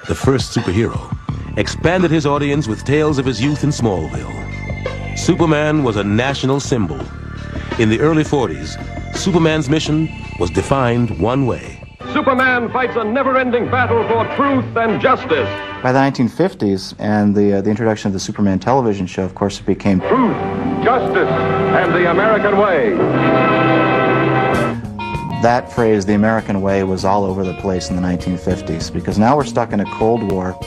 the first superhero, expanded his audience with tales of his youth in Smallville. Superman was a national symbol. In the early 40s, Superman's mission was defined one way. Superman fights a never-ending battle for truth and justice. By the 1950s and the introduction of the Superman television show, of course, it became Truth, justice, and the American way. That phrase, the American way, was all over the place in the 1950s, because now we're stuck in a Cold War.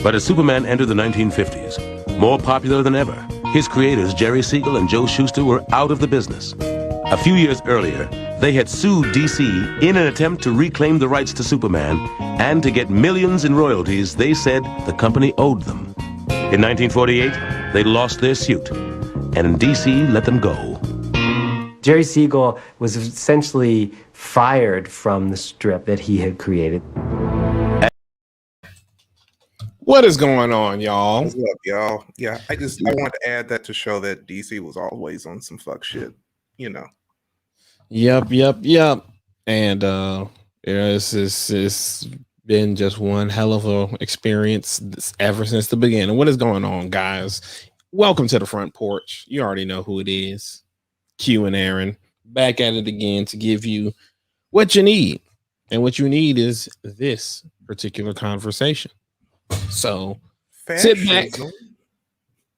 But as Superman entered the 1950s, more popular than ever, his creators, Jerry Siegel and Joe Shuster, were out of the business. A few years earlier, they had sued DC in an attempt to reclaim the rights to Superman and to get millions in royalties they said the company owed them. In 1948, they lost their suit, and DC let them go. Jerry Siegel was essentially fired from the strip that he had created. What is going on, y'all? What's up, y'all? Yeah, I wanted to add that to show that DC was always on some fuck shit, you know. Yep. And it's been just one hell of a experience ever since the beginning. What is going on, guys? Welcome to the Front Porch. You already know who it is. Q and Aaron back at it again to give you what you need. And what you need is this particular conversation. So sit back,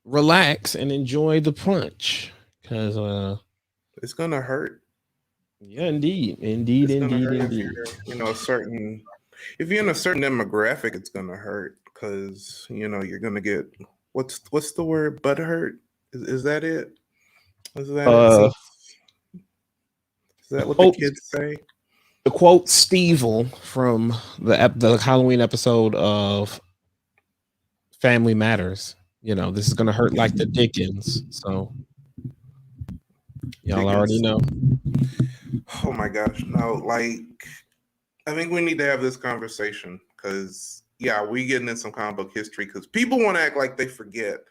relax, and enjoy the punch, because it's gonna hurt. Yeah, indeed. If you're in a certain demographic, it's gonna hurt, because you're gonna get what's the word? Butt hurt? Is that it? Is that what the kids say? To quote Stevel from the Halloween episode of Family Matters, this is gonna hurt like the Dickens. So y'all already know. Oh my gosh, no! I think we need to have this conversation, because we getting in some comic book history, because people want to act like they forget.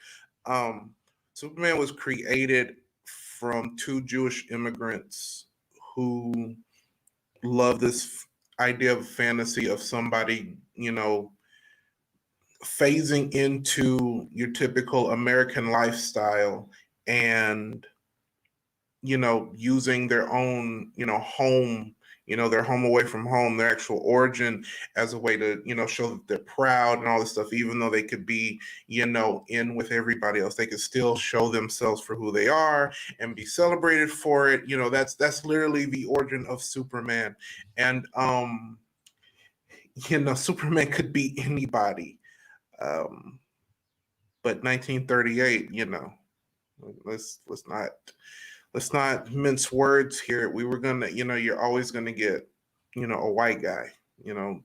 Superman was created from two Jewish immigrants who love this idea of fantasy of somebody, phasing into your typical American lifestyle and, using their own, home, their home away from home, their actual origin, as a way to, show that they're proud and all this stuff. Even though they could be, in with everybody else, they could still show themselves for who they are and be celebrated for it. That's literally the origin of Superman. And, Superman could be anybody. But 1938, let's not mince words here. We were gonna, you're always gonna get, a white guy.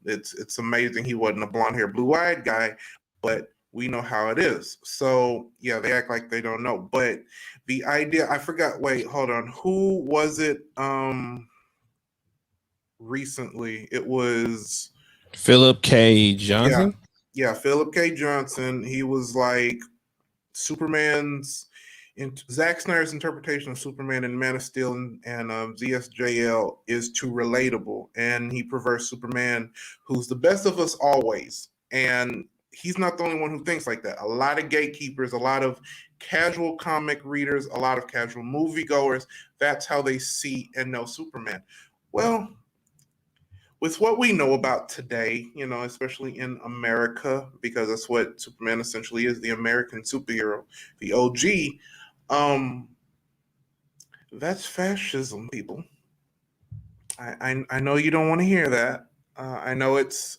It's amazing he wasn't a blonde hair, blue-eyed guy, but we know how it is. So they act like they don't know. But the idea, I forgot. Wait, hold on. Who was it? Recently, it was Philip K. Johnson. Yeah, Philip K. Johnson. He was like Superman's. Zack Snyder's interpretation of Superman in Man of Steel and ZSJL is too relatable, and he prefers Superman, who's the best of us always. And he's not the only one who thinks like that. A lot of gatekeepers, a lot of casual comic readers, a lot of casual moviegoers, that's how they see and know Superman. Well, with what we know about today, especially in America, because that's what Superman essentially is, the American superhero, the OG. That's fascism, people. I know you don't want to hear that. I know it's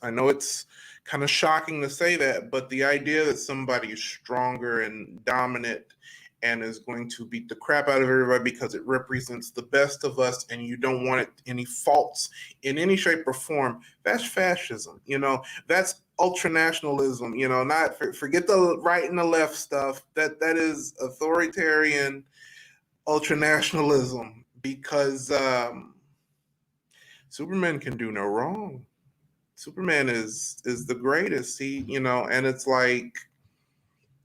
kind of shocking to say that, but the idea that somebody is stronger and dominant and is going to beat the crap out of everybody because it represents the best of us, and you don't want any faults in any shape or form, that's fascism. That's ultranationalism. Not forget the right and the left stuff. That is authoritarian ultranationalism, because Superman can do no wrong. Superman is the greatest. And it's like,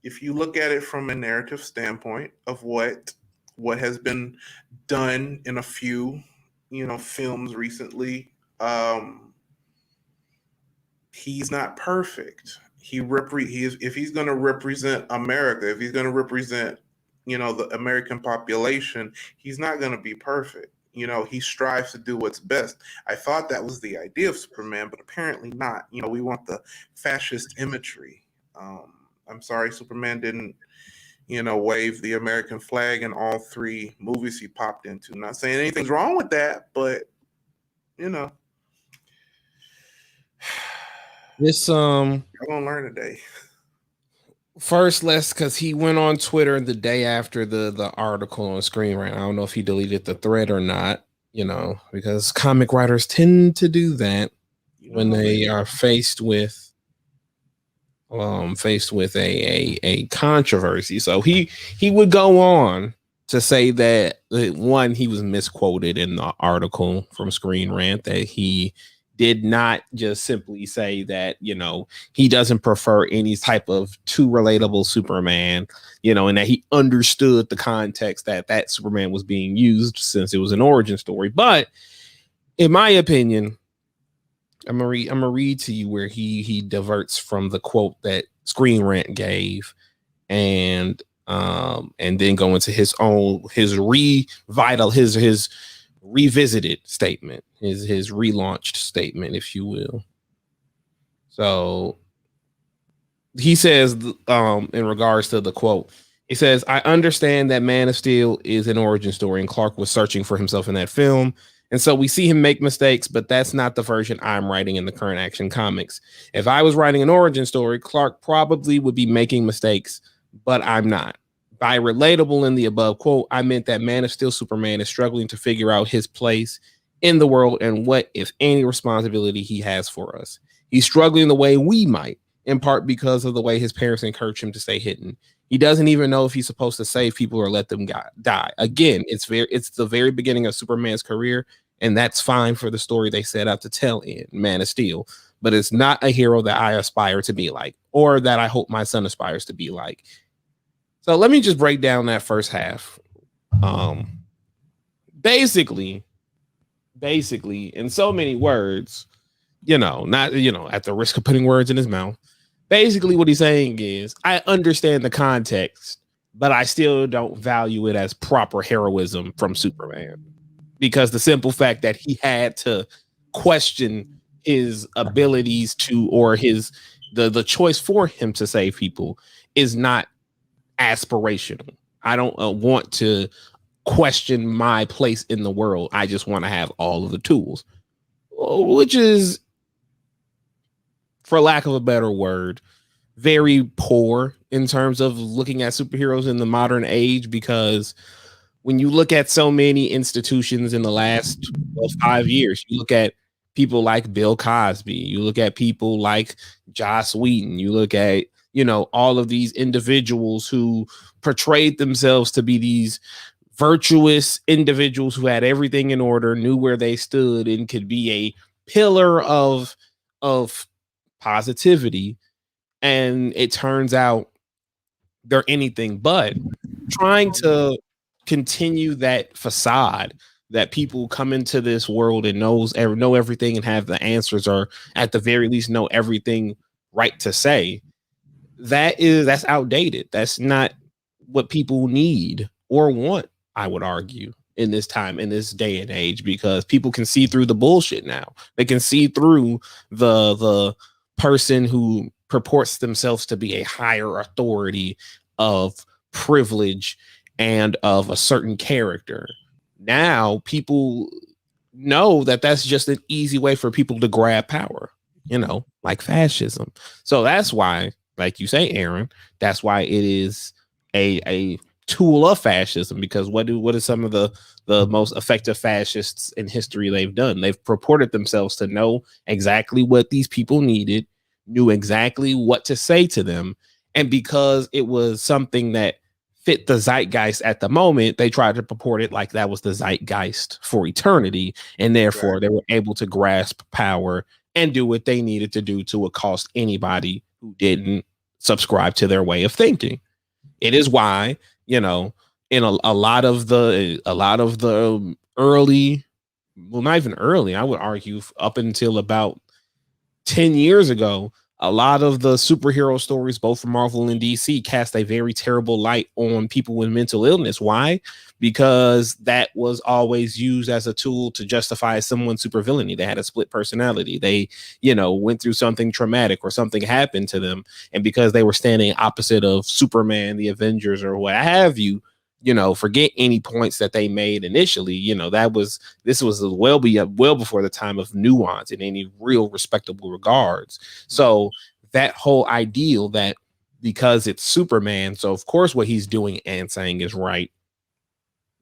if you look at it from a narrative standpoint of what has been done in a few, films recently, he's not perfect. If he's going to represent America, if he's going to represent, the American population, he's not going to be perfect. He strives to do what's best. I thought that was the idea of Superman, but apparently not. We want the fascist imagery. I'm sorry, Superman didn't, wave the American flag in all 3 movies he popped into. Not saying anything's wrong with that, but This I'm gonna learn today. first, because he went on Twitter the day after the article on Screen Rant. I don't know if he deleted the thread or not, because comic writers tend to do that when they are faced with a controversy. So he would go on to say that one, he was misquoted in the article from Screen Rant, that he did not just simply say that, he doesn't prefer any type of too relatable Superman, and that he understood the context that Superman was being used since it was an origin story. But in my opinion, I'm gonna read to you where he diverts from the quote that Screen Rant gave, and then go into his revisited statement, his relaunched statement, if you will. So he says, in regards to the quote, he says, "I understand that Man of Steel is an origin story, and Clark was searching for himself in that film. And so we see him make mistakes, but that's not the version I'm writing in the current Action Comics. If I was writing an origin story, Clark probably would be making mistakes, but I'm not. By relatable in the above quote, I meant that Man of Steel Superman is struggling to figure out his place in the world and what, if any, responsibility he has for us. He's struggling the way we might, in part because of the way his parents encourage him to stay hidden. He doesn't even know if he's supposed to save people or let them die. Again, it's the very beginning of Superman's career, and that's fine for the story they set out to tell in Man of Steel. But it's not a hero that I aspire to be like, or that I hope my son aspires to be like." So let me just break down that first half. Basically, in so many words, not, at the risk of putting words in his mouth, basically what he's saying is, I understand the context, but I still don't value it as proper heroism from Superman, because the simple fact that he had to question his abilities to, or the choice for him to save people is not aspirational. I don't want to question my place in the world. I just want to have all of the tools, which is, for lack of a better word, very poor in terms of looking at superheroes in the modern age, because when you look at so many institutions in the last 5 years, you look at people like Bill Cosby, you look at people like Joss Whedon, you look at, all of these individuals who portrayed themselves to be these virtuous individuals who had everything in order, knew where they stood, and could be a pillar of positivity. And it turns out they're anything but. Trying to continue that facade that people come into this world and know everything and have the answers, or at the very least know everything right to say, that's outdated. That's not what people need or want, I would argue, in this time, in this day and age, because people can see through the bullshit now. They can see through the person who purports themselves to be a higher authority of privilege and of a certain character. Now people know that that's just an easy way for people to grab power, like fascism. So that's why, like you say, Aaron, that's why it is a tool of fascism, because what are some of the most effective fascists in history they've done? They've purported themselves to know exactly what these people needed, knew exactly what to say to them, and because it was something that fit the zeitgeist at the moment, they tried to purport it like that was the zeitgeist for eternity, and therefore they were able to grasp power and do what they needed to do to accost anybody who didn't subscribe to their way of thinking. It is why, in a lot of the early, well, not even early, I would argue up until about 10 years ago, a lot of the superhero stories, both from Marvel and DC, cast a very terrible light on people with mental illness. Why? Because that was always used as a tool to justify someone's supervillainy. They had a split personality. They, went through something traumatic or something happened to them. And because they were standing opposite of Superman, the Avengers, or what have you, forget any points that they made initially. This was well before the time of nuance in any real respectable regards. So that whole ideal that because it's Superman, so of course what he's doing and saying is right,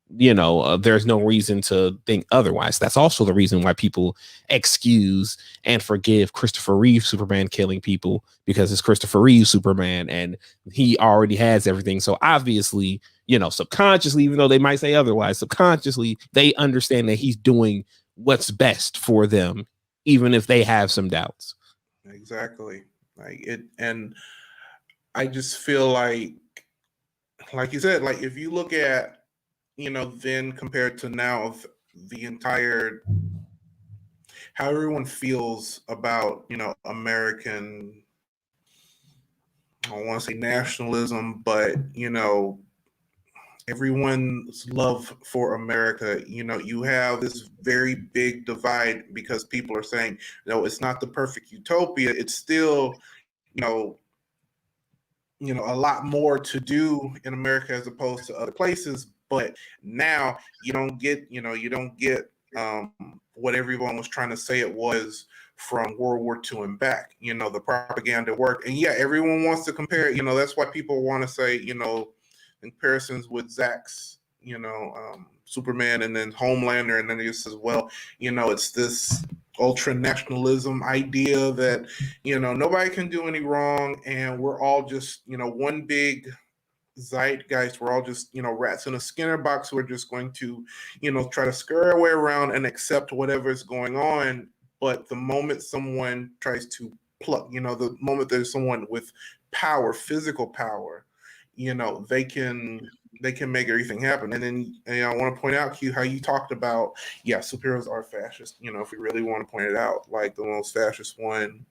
there's no reason to think otherwise. That's also the reason why people excuse and forgive Christopher Reeve Superman killing people, because it's Christopher Reeve Superman and he already has everything. So obviously, subconsciously, even though they might say otherwise, subconsciously, they understand that he's doing what's best for them, even if they have some doubts. Exactly. And I just feel like you said, like if you look at, then compared to now, of the entire how everyone feels about, American, I don't want to say nationalism, but everyone's love for America, you have this very big divide because people are saying, no, it's not the perfect utopia. It's still, a lot more to do in America as opposed to other places. But now you don't get what everyone was trying to say it was from World War II and back. The propaganda worked, and yeah, everyone wants to compare it. That's why people want to say, comparisons with Zack's, Superman, and then Homelander, and then he says, well, it's this ultra nationalism idea that nobody can do any wrong, and we're all just one big zeitgeist. We're all just rats in a Skinner box who are just going to try to scurry our way around and accept whatever is going on. But the moment someone tries to pluck, the moment there's someone with power, physical power, they can make everything happen. And then I want to point out, Q, how you talked about, yeah, superheroes are fascist. If we really want to point it out, like the most fascist one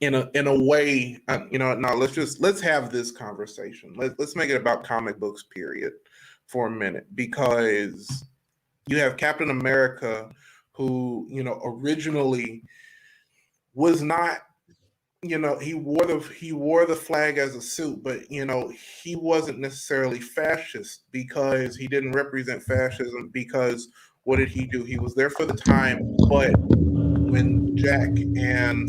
in a way, now let's have this conversation. Let's make it about comic books, period, for a minute, because you have Captain America, who originally was not, he wore the flag as a suit, but he wasn't necessarily fascist because he didn't represent fascism. Because what did he do? He was there for the time, but when Jack and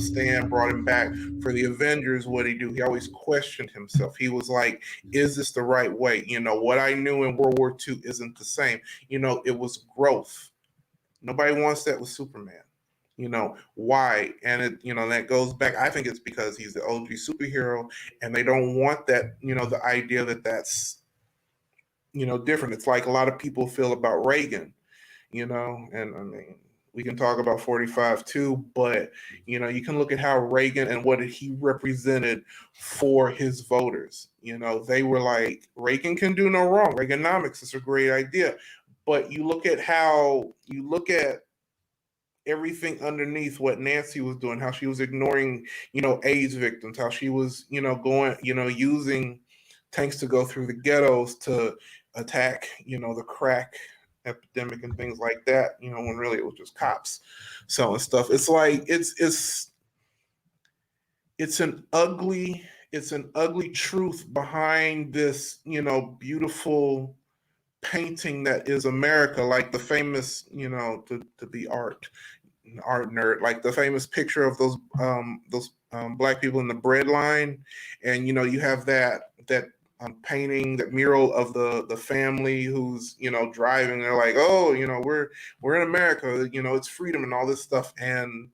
Stan brought him back for the Avengers, what did he do? He always questioned himself. He was like, is this the right way? What I knew in World War II isn't the same. It was growth. Nobody wants that with Superman. Why? And it, that goes back. I think it's because he's the OG superhero, and they don't want that, the idea that that's, different. It's like a lot of people feel about Reagan, and I mean, we can talk about 45 too, but you can look at how Reagan and what he represented for his voters. They were like, Reagan can do no wrong. Reaganomics is a great idea. But you look at everything underneath what Nancy was doing, how she was ignoring, AIDS victims, how she was, going, using tanks to go through the ghettos to attack, the crack epidemic and things like that, when really it was just cops selling stuff. It's like it's an ugly truth behind this, beautiful painting that is America, like the famous, to be art nerd, like the famous picture of those black people in the bread line, and you have that painting, that mural of the family who's driving. They're like, oh, we're in America, it's freedom and all this stuff, and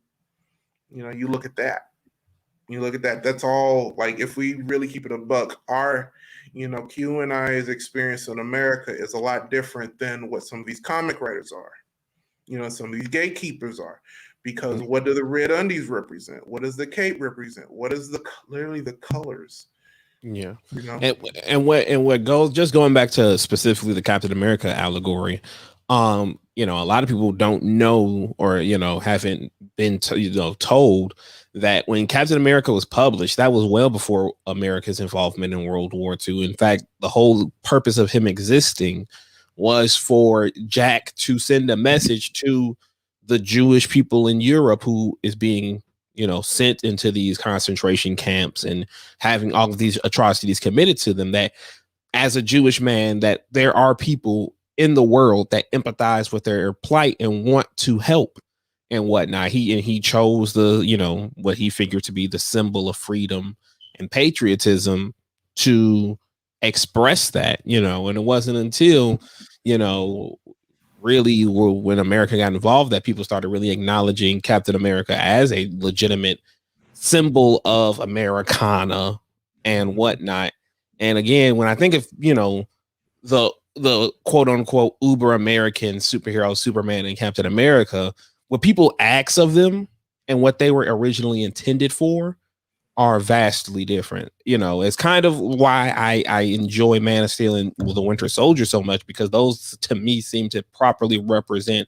you look at that. That's all. Like, if we really keep it a buck, our Q and I's experience in America is a lot different than what some of these comic writers are. Some of these gatekeepers are, because what do the red undies represent? What does the cape represent? What is literally the colors? Yeah. And what goes, just going back to specifically the Captain America allegory, a lot of people don't know, or haven't been told that when Captain America was published, that was well before America's involvement in World War II. In fact, the whole purpose of him existing was for Jack to send a message to the Jewish people in Europe who is being sent into these concentration camps and having all of these atrocities committed to them, that as a Jewish man, that there are people in the world that empathize with their plight and want to help and whatnot. He chose the, what he figured to be the symbol of freedom and patriotism to express that, and it wasn't until, really when America got involved that people started really acknowledging Captain America as a legitimate symbol of Americana and whatnot. And again, when I think of, the quote unquote uber American superhero, Superman and Captain America, what people ask of them and what they were originally intended for are vastly different. It's kind of why I enjoy Man of Steel and The Winter Soldier so much, because those to me seem to properly represent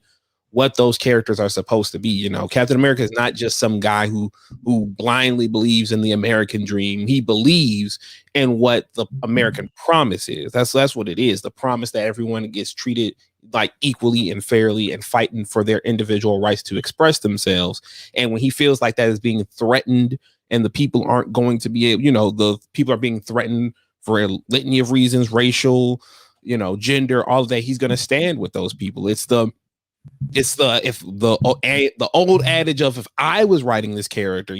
what those characters are supposed to be. Captain America is not just some guy who blindly believes in the American dream. He believes in what the American promise is. That's what it is. The promise that everyone gets treated like equally and fairly and fighting for their individual rights to express themselves. And when he feels like that is being threatened and the people aren't going to be able, the people are being threatened for a litany of reasons, racial, gender, all of that, he's going to stand with those people. It's the old adage of, if I was writing this character,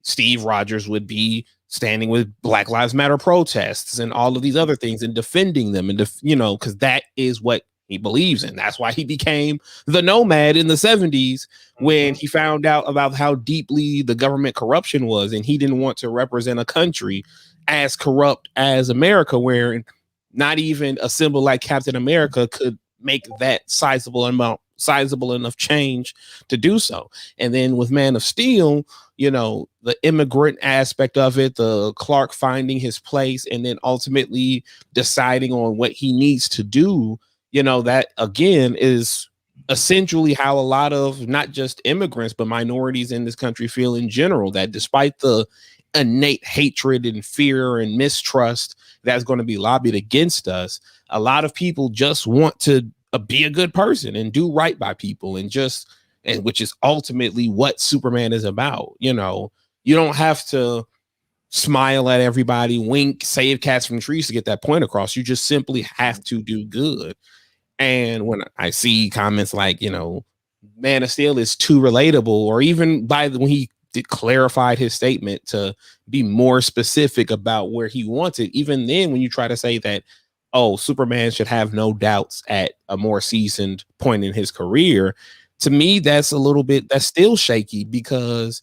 Steve Rogers would be standing with Black Lives Matter protests and all of these other things and defending them, and because that is what he believes in. That's why he became the Nomad in the 70s when he found out about how deeply the government corruption was, and he didn't want to represent a country as corrupt as America, where not even a symbol like Captain America could make that sizable enough change to do so. And then with Man of Steel, the immigrant aspect of it, the Clark finding his place and then ultimately deciding on what he needs to do, that again is essentially how a lot of not just immigrants but minorities in this country feel in general, that despite the innate hatred and fear and mistrust that's going to be lobbied against us, a lot of people just want to be a good person and do right by people, and which is ultimately what Superman is about. You don't have to smile at everybody, wink, save cats from trees to get that point across. You just simply have to do good. And when I see comments like, Man of Steel is too relatable, or even when he clarified his statement to be more specific about where he wants it, even then when you try to say that, oh, Superman should have no doubts at a more seasoned point in his career, to me, that's still shaky, because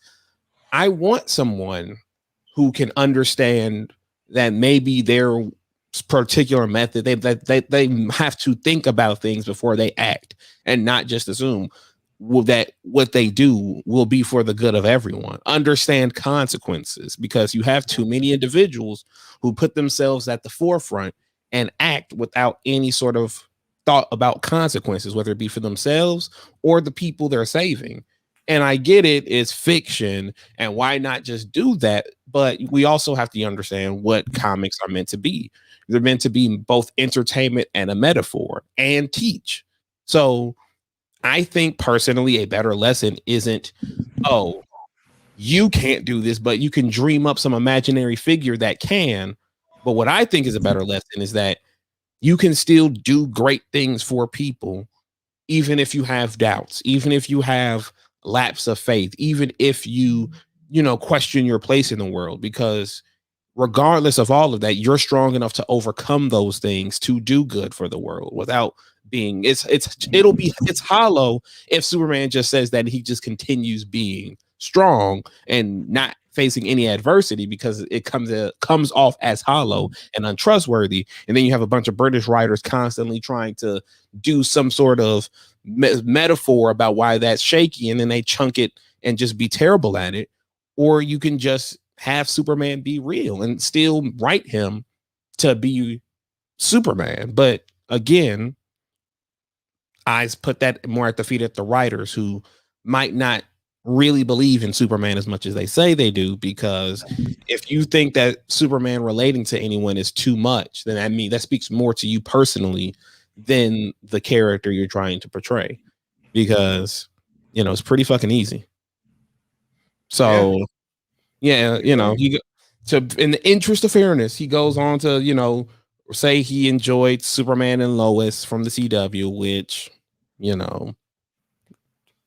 I want someone who can understand that maybe their particular method, they have to think about things before they act and not just assume that what they do will be for the good of everyone. Understand consequences, because you have too many individuals who put themselves at the forefront and act without any sort of thought about consequences, whether it be for themselves or the people they're saving. And I get it's fiction, and why not just do that? But we also have to understand what comics are meant to be. They're meant to be both entertainment and a metaphor and teach. So I think personally a better lesson isn't, oh, you can't do this, but you can dream up some imaginary figure that can. But what I think is a better lesson is that you can still do great things for people, even if you have doubts, even if you have lapse of faith, even if you question your place in the world, because regardless of all of that, you're strong enough to overcome those things to do good for the world without being, it's hollow if Superman just says that he just continues being strong and not facing any adversity, because it comes off as hollow and untrustworthy. And then you have a bunch of British writers constantly trying to do some sort of metaphor about why that's shaky, and then they chunk it and just be terrible at it. Or you can just have Superman be real and still write him to be Superman. But again, I put that more at the feet of the writers who might not really believe in Superman as much as they say they do, because if you think that Superman relating to anyone is too much, then that speaks more to you personally than the character you're trying to portray, because it's pretty fucking easy. So yeah, in the interest of fairness, he goes on to say he enjoyed Superman and Lois from the CW, which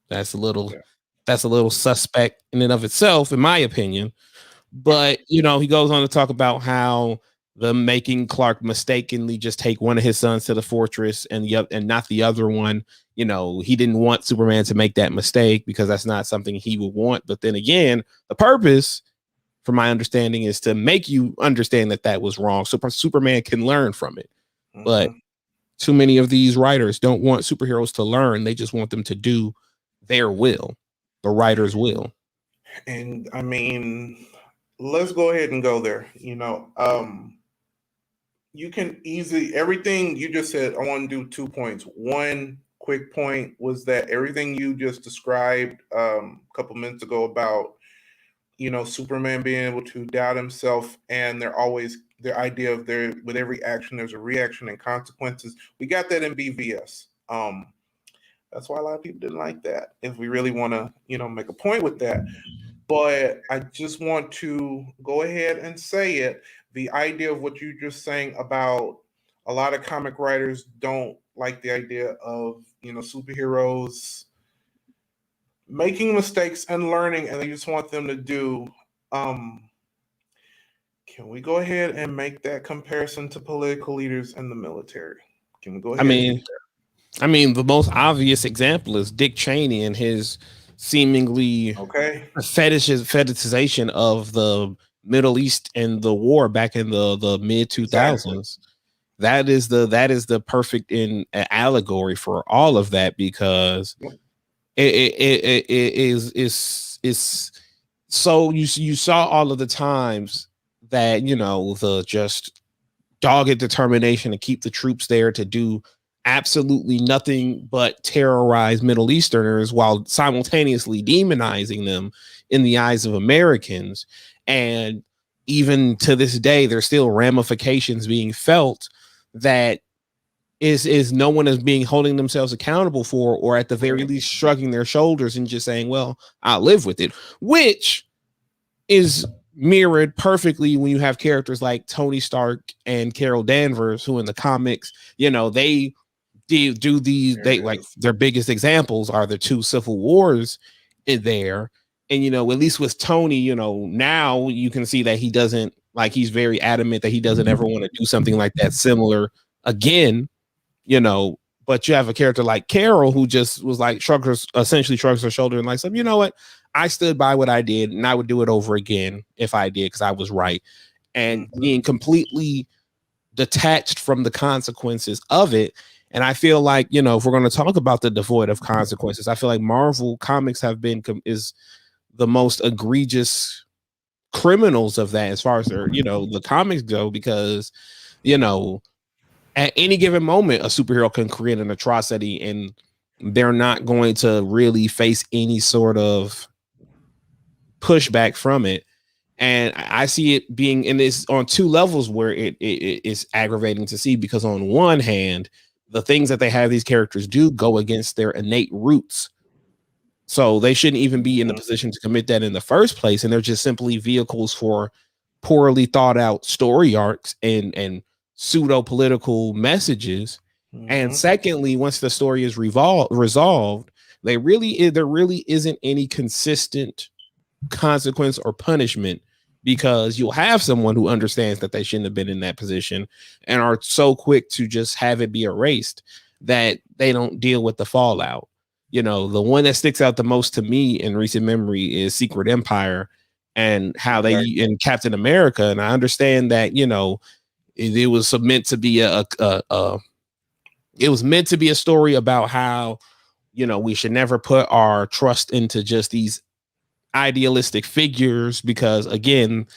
that's a little suspect in and of itself, in my opinion. But he goes on to talk about how the making Clark mistakenly just take one of his sons to the fortress and not the other one. He didn't want Superman to make that mistake because that's not something he would want. But then again, the purpose, from my understanding, is to make you understand that was wrong, so Superman can learn from it. But too many of these writers don't want superheroes to learn. They just want them to do their will, the writer's will. And I mean, let's go ahead and go there. You can easily, everything you just said, I want to do 2 points. One quick point was that everything you just described a couple minutes ago about Superman being able to doubt himself, and their idea of with every action there's a reaction and consequences. We got that in BVS. That's why a lot of people didn't like that, if we really want to make a point with that. But I just want to go ahead and say it. The idea of what you're just saying about a lot of comic writers don't like the idea of superheroes making mistakes and learning, and they just want them to do. Can we go ahead and make that comparison to political leaders and the military? Can we go ahead? I mean, the most obvious example is Dick Cheney and his seemingly fetishization of the Middle East and the war back in the mid 2000s. Exactly. That is the perfect allegory for all of that, because it is so you saw all of the times that the just dogged determination to keep the troops there to do absolutely nothing but terrorize Middle Easterners while simultaneously demonizing them in the eyes of Americans. And even to this day, there's still ramifications being felt that is no one is being holding themselves accountable for, or at the very least shrugging their shoulders and just saying, well, I'll live with it, which is mirrored perfectly when you have characters like Tony Stark and Carol Danvers, who in the comics, they do these, their biggest examples are the 2 civil wars in there. And at least with Tony, now you can see that he doesn't, he's very adamant that he doesn't ever want to do something like that similar again. But you have a character like Carol who just was essentially shrugs her shoulder and said, you know what, I stood by what I did and I would do it over again if I did, because I was right. And being completely detached from the consequences of it. And I feel like, if we're going to talk about the devoid of consequences, I feel like Marvel Comics is the most egregious criminals of that, as far as their, the comics go, because, at any given moment, a superhero can create an atrocity and they're not going to really face any sort of pushback from it. And I see it being in this on 2 levels where it is aggravating to see, because on one hand, the things that they have these characters do go against their innate roots. So they shouldn't even be in the position to commit that in the first place. And they're just simply vehicles for poorly thought out story arcs and pseudo political messages. And secondly, once the story is resolved, there really isn't any consistent consequence or punishment, because you'll have someone who understands that they shouldn't have been in that position and are so quick to just have it be erased that they don't deal with the fallout. The one that sticks out the most to me in recent memory is Secret Empire, and how they in Captain America. And I understand that, it was meant to be a story about how, we should never put our trust into just these idealistic figures, because again,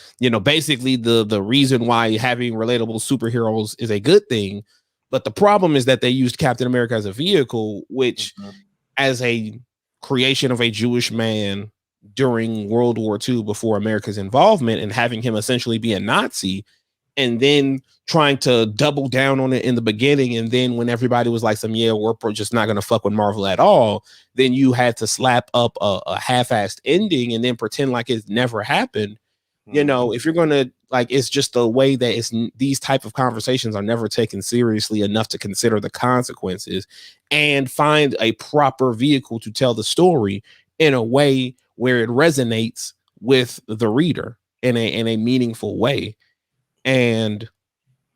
basically the reason why having relatable superheroes is a good thing But the problem is that they used Captain America as a vehicle, which as a creation of a Jewish man during World War II before America's involvement, and having him essentially be a Nazi, and then trying to double down on it in the beginning. And then when everybody was like, we're just not going to fuck with Marvel at all, then you had to slap up a half-assed ending and then pretend like it never happened. You know, if you're going to, like, it's just the way that these type of conversations are never taken seriously enough to consider the consequences and find a proper vehicle to tell the story in a way where it resonates with the reader in a meaningful way. And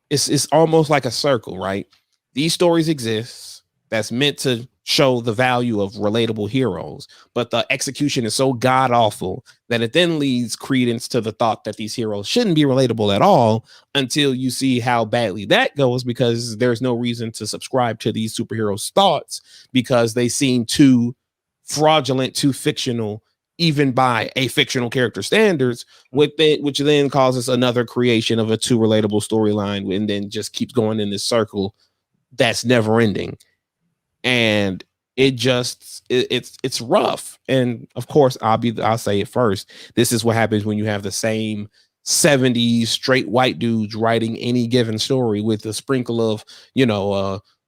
it's almost like a circle, right? These stories exist that's meant to show the value of relatable heroes, but the execution is so god awful that it then leads credence to the thought that these heroes shouldn't be relatable at all, until you see how badly that goes, because there's no reason to subscribe to these superheroes' thoughts because they seem too fraudulent, too fictional, even by a fictional character standards, which then causes another creation of a too relatable storyline, and then just keeps going in this circle that's never ending. And it's rough. And of course, I'll say it first. This is what happens when you have the same 70s straight white dudes writing any given story with a sprinkle of,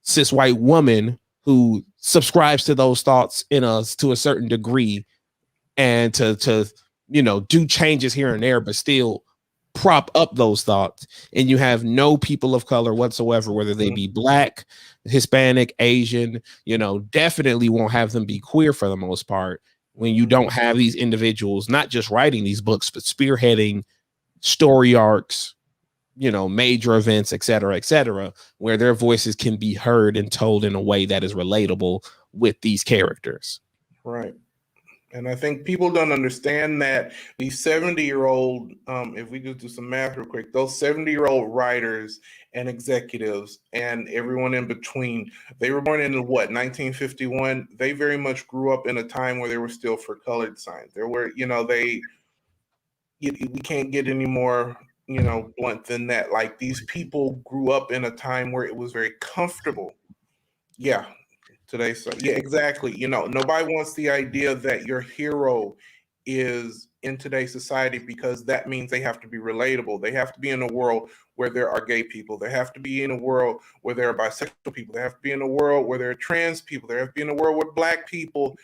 cis white woman who subscribes to those thoughts to a certain degree, and to do changes here and there, but still prop up those thoughts. And you have no people of color whatsoever, whether they be Black, Hispanic, Asian, definitely won't have them be queer for the most part, when you don't have these individuals not just writing these books, but spearheading story arcs, major events, et cetera, where their voices can be heard and told in a way that is relatable with these characters. Right. And I think people don't understand that these 70-year-old, if we just do some math real quick, those 70-year-old writers and executives and everyone in between, they were born in 1951. They very much grew up in a time where they were still for colored signs. There were, we can't get any more, blunt than that. Like, these people grew up in a time where it was very comfortable. Yeah. Today, so yeah, exactly. Nobody wants the idea that your hero is in today's society, because that means they have to be relatable. They have to be in a world where there are gay people. They have to be in a world where there are bisexual people. They have to be in a world where there are trans people. They have to be in a world where Black people,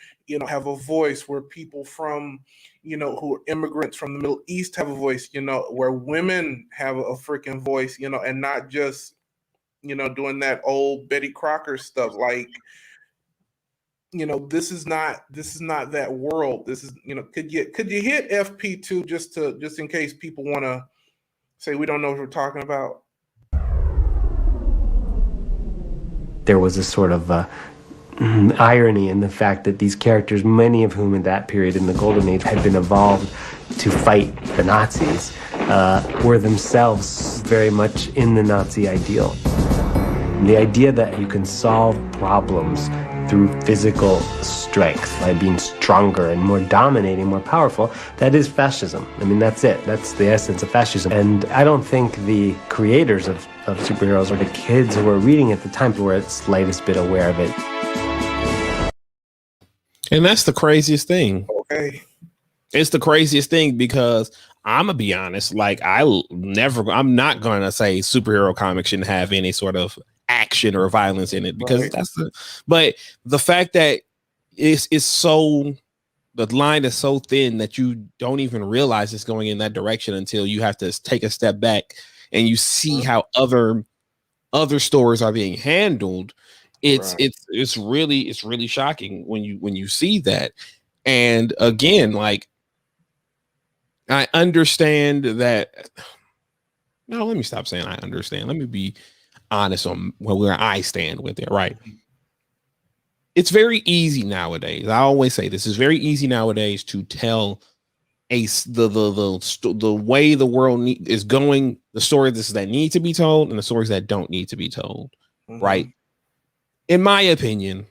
have a voice, where people from, who are immigrants from the Middle East have a voice, where women have a freaking voice, and not just, doing that old Betty Crocker stuff. Like, this is not that world. This is, could you hit FP2 just in case people want to say we don't know what we're talking about? There was a sort of irony in the fact that these characters, many of whom in that period in the Golden Age had been evolved to fight the Nazis, were themselves very much in the Nazi ideal. The idea that you can solve problems through physical strength, by being stronger and more dominating, more powerful, that is fascism. I mean, that's it. That's the essence of fascism. And I don't think the creators of superheroes or the kids who were reading at the time were the slightest bit aware of it. And that's the craziest thing. Okay. It's the craziest thing, because I'm gonna be honest, like, I'm not gonna say superhero comics shouldn't have any sort of action or violence in it, because but the fact that it's so, the line is so thin that you don't even realize it's going in that direction until you have to take a step back and you see how other stories are being handled. It's really shocking when you see that. And again, like, I understand that. No, let me stop saying I understand. Let me be honest on where I stand with it, right? It's very easy nowadays. I always say this is very easy nowadays to tell the way the world is going, the stories that need to be told and the stories that don't need to be told, right? In my opinion,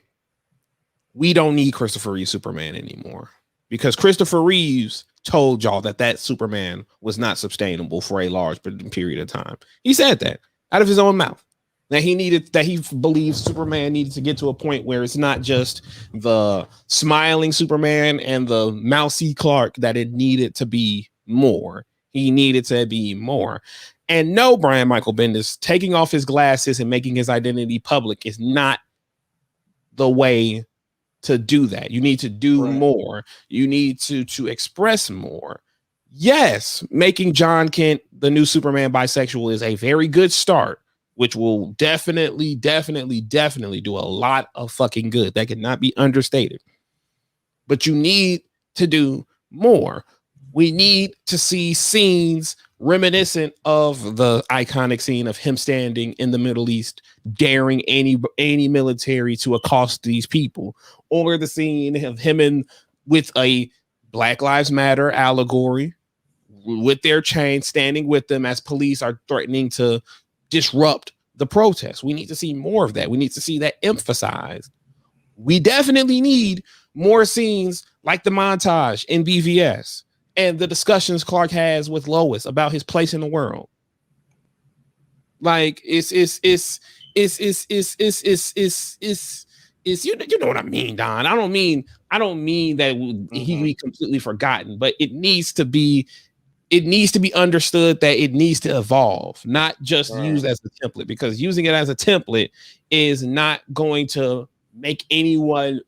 we don't need Christopher Reeve Superman anymore, because Christopher Reeves told y'all that Superman was not sustainable for a large period of time. He said that out of his own mouth. That he believes Superman needed to get to a point where it's not just the smiling Superman and the mousy Clark, that it needed to be more. He needed to be more. And no, Brian Michael Bendis, taking off his glasses and making his identity public is not the way to do that. You need to do more. You need to express more. Yes, making John Kent the new Superman bisexual is a very good start, which will definitely do a lot of fucking good. That cannot be understated. But you need to do more. We need to see scenes reminiscent of the iconic scene of him standing in the Middle East, daring any military to accost these people, or the scene of him with a Black Lives Matter allegory with their chains, standing with them as police are threatening to disrupt the protest. We need to see more of that. We need to see that emphasized. We definitely need more scenes like the montage in BVS and the discussions Clark has with Lois about his place in the world. Like it's you know what I mean, Don. I don't mean that he be completely forgotten, but it needs to be understood that it needs to evolve, not just used as a template, because using it as a template is not going to make anyone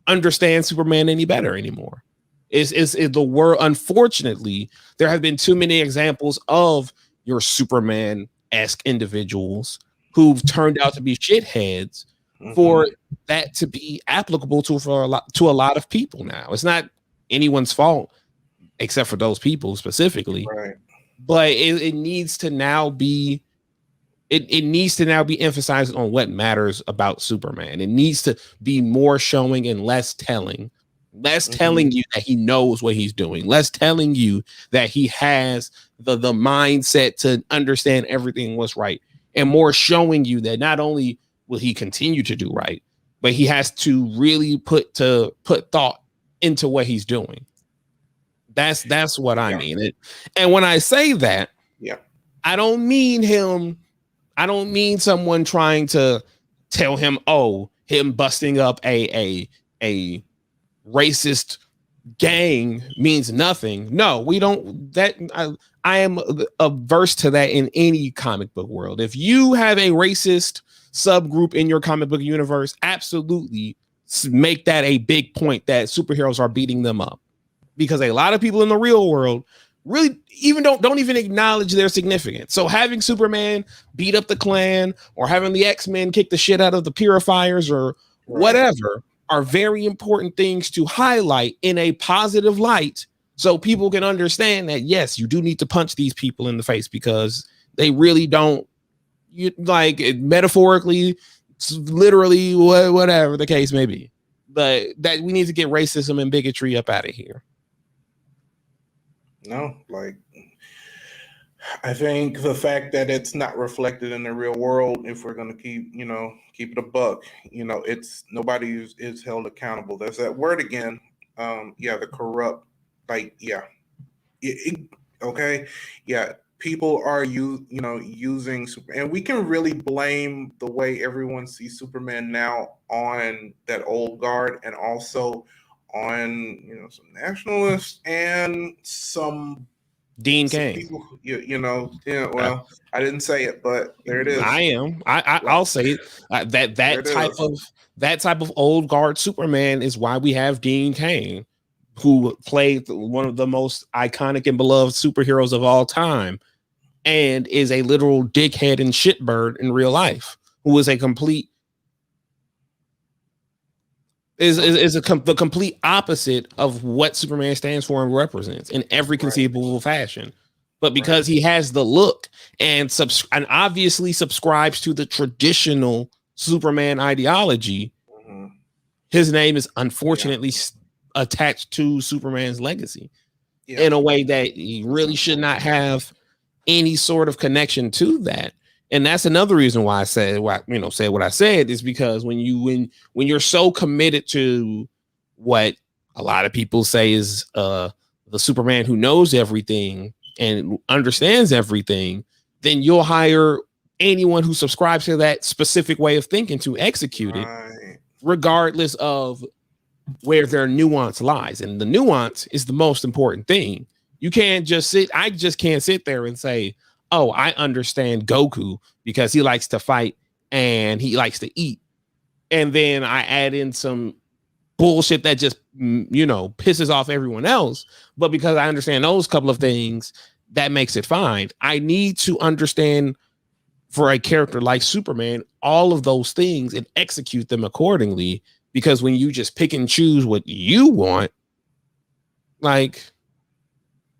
understand Superman any better anymore. Is the word. Unfortunately, there have been too many examples of your Superman-esque individuals who've turned out to be shitheads for that to be applicable to a lot of people now. It's not anyone's fault except for those people specifically. Right. But it needs to now be emphasized on what matters about Superman. It needs to be more showing and less telling. Less telling you that he knows what he's doing. Less telling you that he has the mindset to understand everything what's right. And more showing you that not only will he continue to do right, but he has to really put thought into what he's doing. That's what I mean. And when I say that, I don't mean someone trying to tell him, him busting up a racist gang means nothing. No, we don't. I am averse to that in any comic book world. If you have a racist subgroup in your comic book universe, absolutely make that a big point that superheroes are beating them up, because a lot of people in the real world really even don't even acknowledge their significance. So having Superman beat up the Klan, or having the X-Men kick the shit out of the Purifiers, or whatever, are very important things to highlight in a positive light, so people can understand that, yes, you do need to punch these people in the face, because they really don't, metaphorically, literally, whatever the case may be. But that we need to get racism and bigotry up out of here. No, I think the fact that it's not reflected in the real world, if we're going to keep it a buck, it's nobody is held accountable. There's that word again. The corrupt, people are using super, and we can really blame the way everyone sees Superman now on that old guard, and also on some nationalists and some Dean Cain. People, well, I didn't say it, but there it is. I am. I'll say it. That type of old guard Superman is why we have Dean Cain, who played one of the most iconic and beloved superheroes of all time, and is a literal dickhead and shitbird in real life, who is a complete the complete opposite of what Superman stands for and represents in every conceivable fashion. But because he has the look and obviously subscribes to the traditional Superman ideology, his name is unfortunately attached to Superman's legacy in a way that he really should not have any sort of connection to that. And that's another reason why I said what I said, is because when you're so committed to what a lot of people say is the Superman who knows everything and understands everything, then you'll hire anyone who subscribes to that specific way of thinking to execute it, regardless of where their nuance lies. And the nuance is the most important thing. You can't just I just can't sit there and say, oh, I understand Goku because he likes to fight and he likes to eat. And then I add in some bullshit that just, pisses off everyone else. But because I understand those couple of things, that makes it fine. I need to understand, for a character like Superman, all of those things and execute them accordingly. Because when you just pick and choose what you want, like,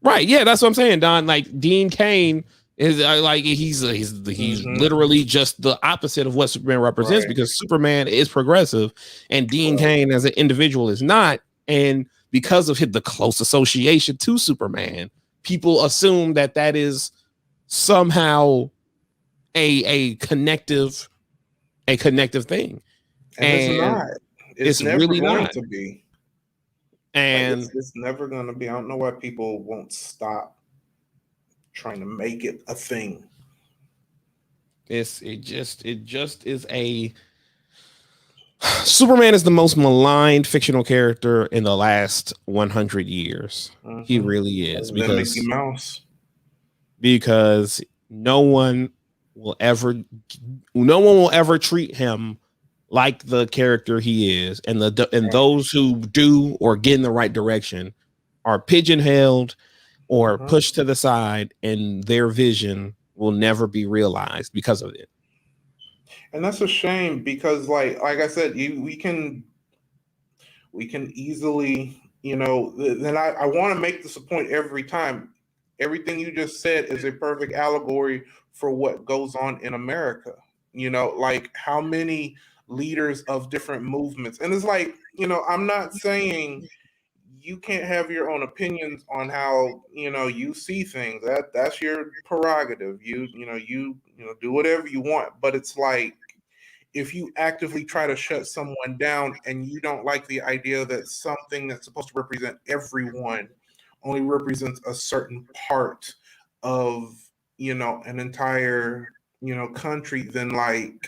right, yeah, that's what I'm saying, Don. Like, Dean Cain is he's literally just the opposite of what Superman represents, because Superman is progressive and Dean Cain as an individual is not. And because of the close association to Superman, people assume that is somehow a connective thing. And it's not. It's never really going not to be. And it's never going to be. I don't know why people won't stop trying to make it a thing. It just is a Superman is the most maligned fictional character in the last 100 years. He really is, because Mickey Mouse. Because no one will ever treat him like the character he is, and those who do or get in the right direction are pigeonholed or pushed to the side, and their vision will never be realized because of it. And that's a shame, because like I said, we can easily, then I want to make this a point every time. Everything you just said is a perfect allegory for what goes on in America. Like how many leaders of different movements. And it's like, I'm not saying you can't have your own opinions on how, you see things. That's your prerogative. You do whatever you want. But it's like, if you actively try to shut someone down and you don't like the idea that something that's supposed to represent everyone only represents a certain part of, an entire country, then like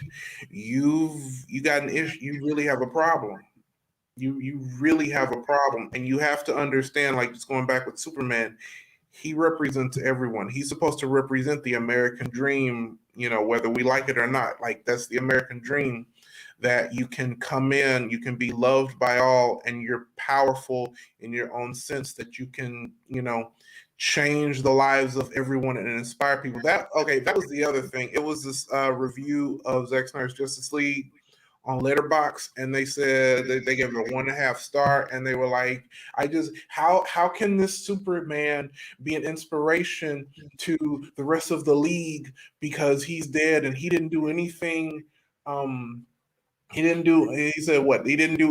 you got an issue. You really have a problem. You really have a problem, and you have to understand, like, just going back with Superman, he represents everyone. He's supposed to represent the American dream, whether we like it or not. Like, that's the American dream, that you can come in, you can be loved by all, and you're powerful in your own sense, that you can, change the lives of everyone and inspire people. That was the other thing. It was this review of Zack Snyder's Justice League on Letterboxd, and they said they gave it a 1.5 star, and they were like, how can this Superman be an inspiration to the rest of the league, because he's dead and he didn't do anything. He didn't do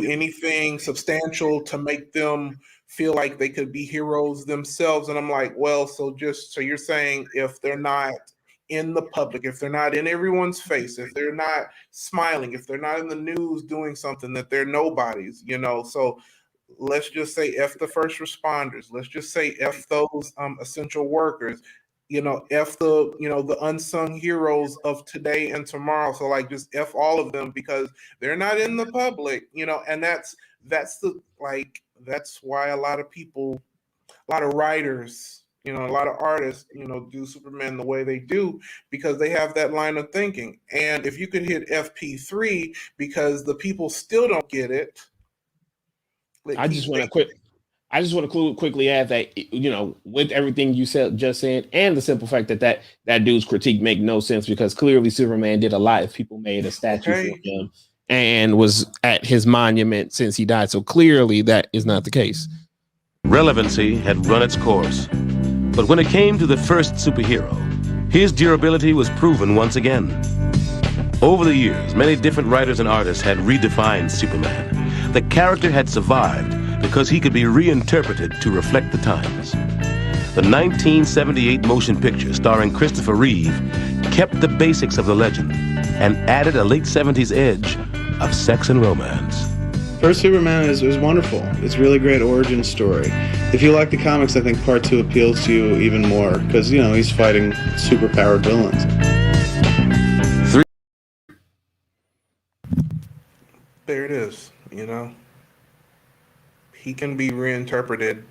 anything substantial to make them feel like they could be heroes themselves. And I'm like, well, so you're saying if they're not in the public, if they're not in everyone's face, if they're not smiling, if they're not in the news doing something, that they're nobodies, so let's just say F the first responders, let's just say F those essential workers, F the unsung heroes of today and tomorrow. So like, just F all of them, because they're not in the public, and that's why a lot of people, a lot of writers, a lot of artists, do Superman the way they do, because they have that line of thinking. And if you could hit FP3 because the people still don't get it. I just want to quickly add that, with everything you just said, and the simple fact that dude's critique make no sense, because clearly Superman did a lot if people made a statue for him and was at his monument since he died. So clearly that is not the case. Relevancy had run its course. But when it came to the first superhero, his durability was proven once again. Over the years, many different writers and artists had redefined Superman. The character had survived because he could be reinterpreted to reflect the times. The 1978 motion picture starring Christopher Reeve kept the basics of the legend and added a late 70s edge of sex and romance. First Superman is wonderful. It's a really great origin story. If you like the comics, I think Part 2 appeals to you even more, because, he's fighting superpowered villains. there it is. You know, he can be reinterpreted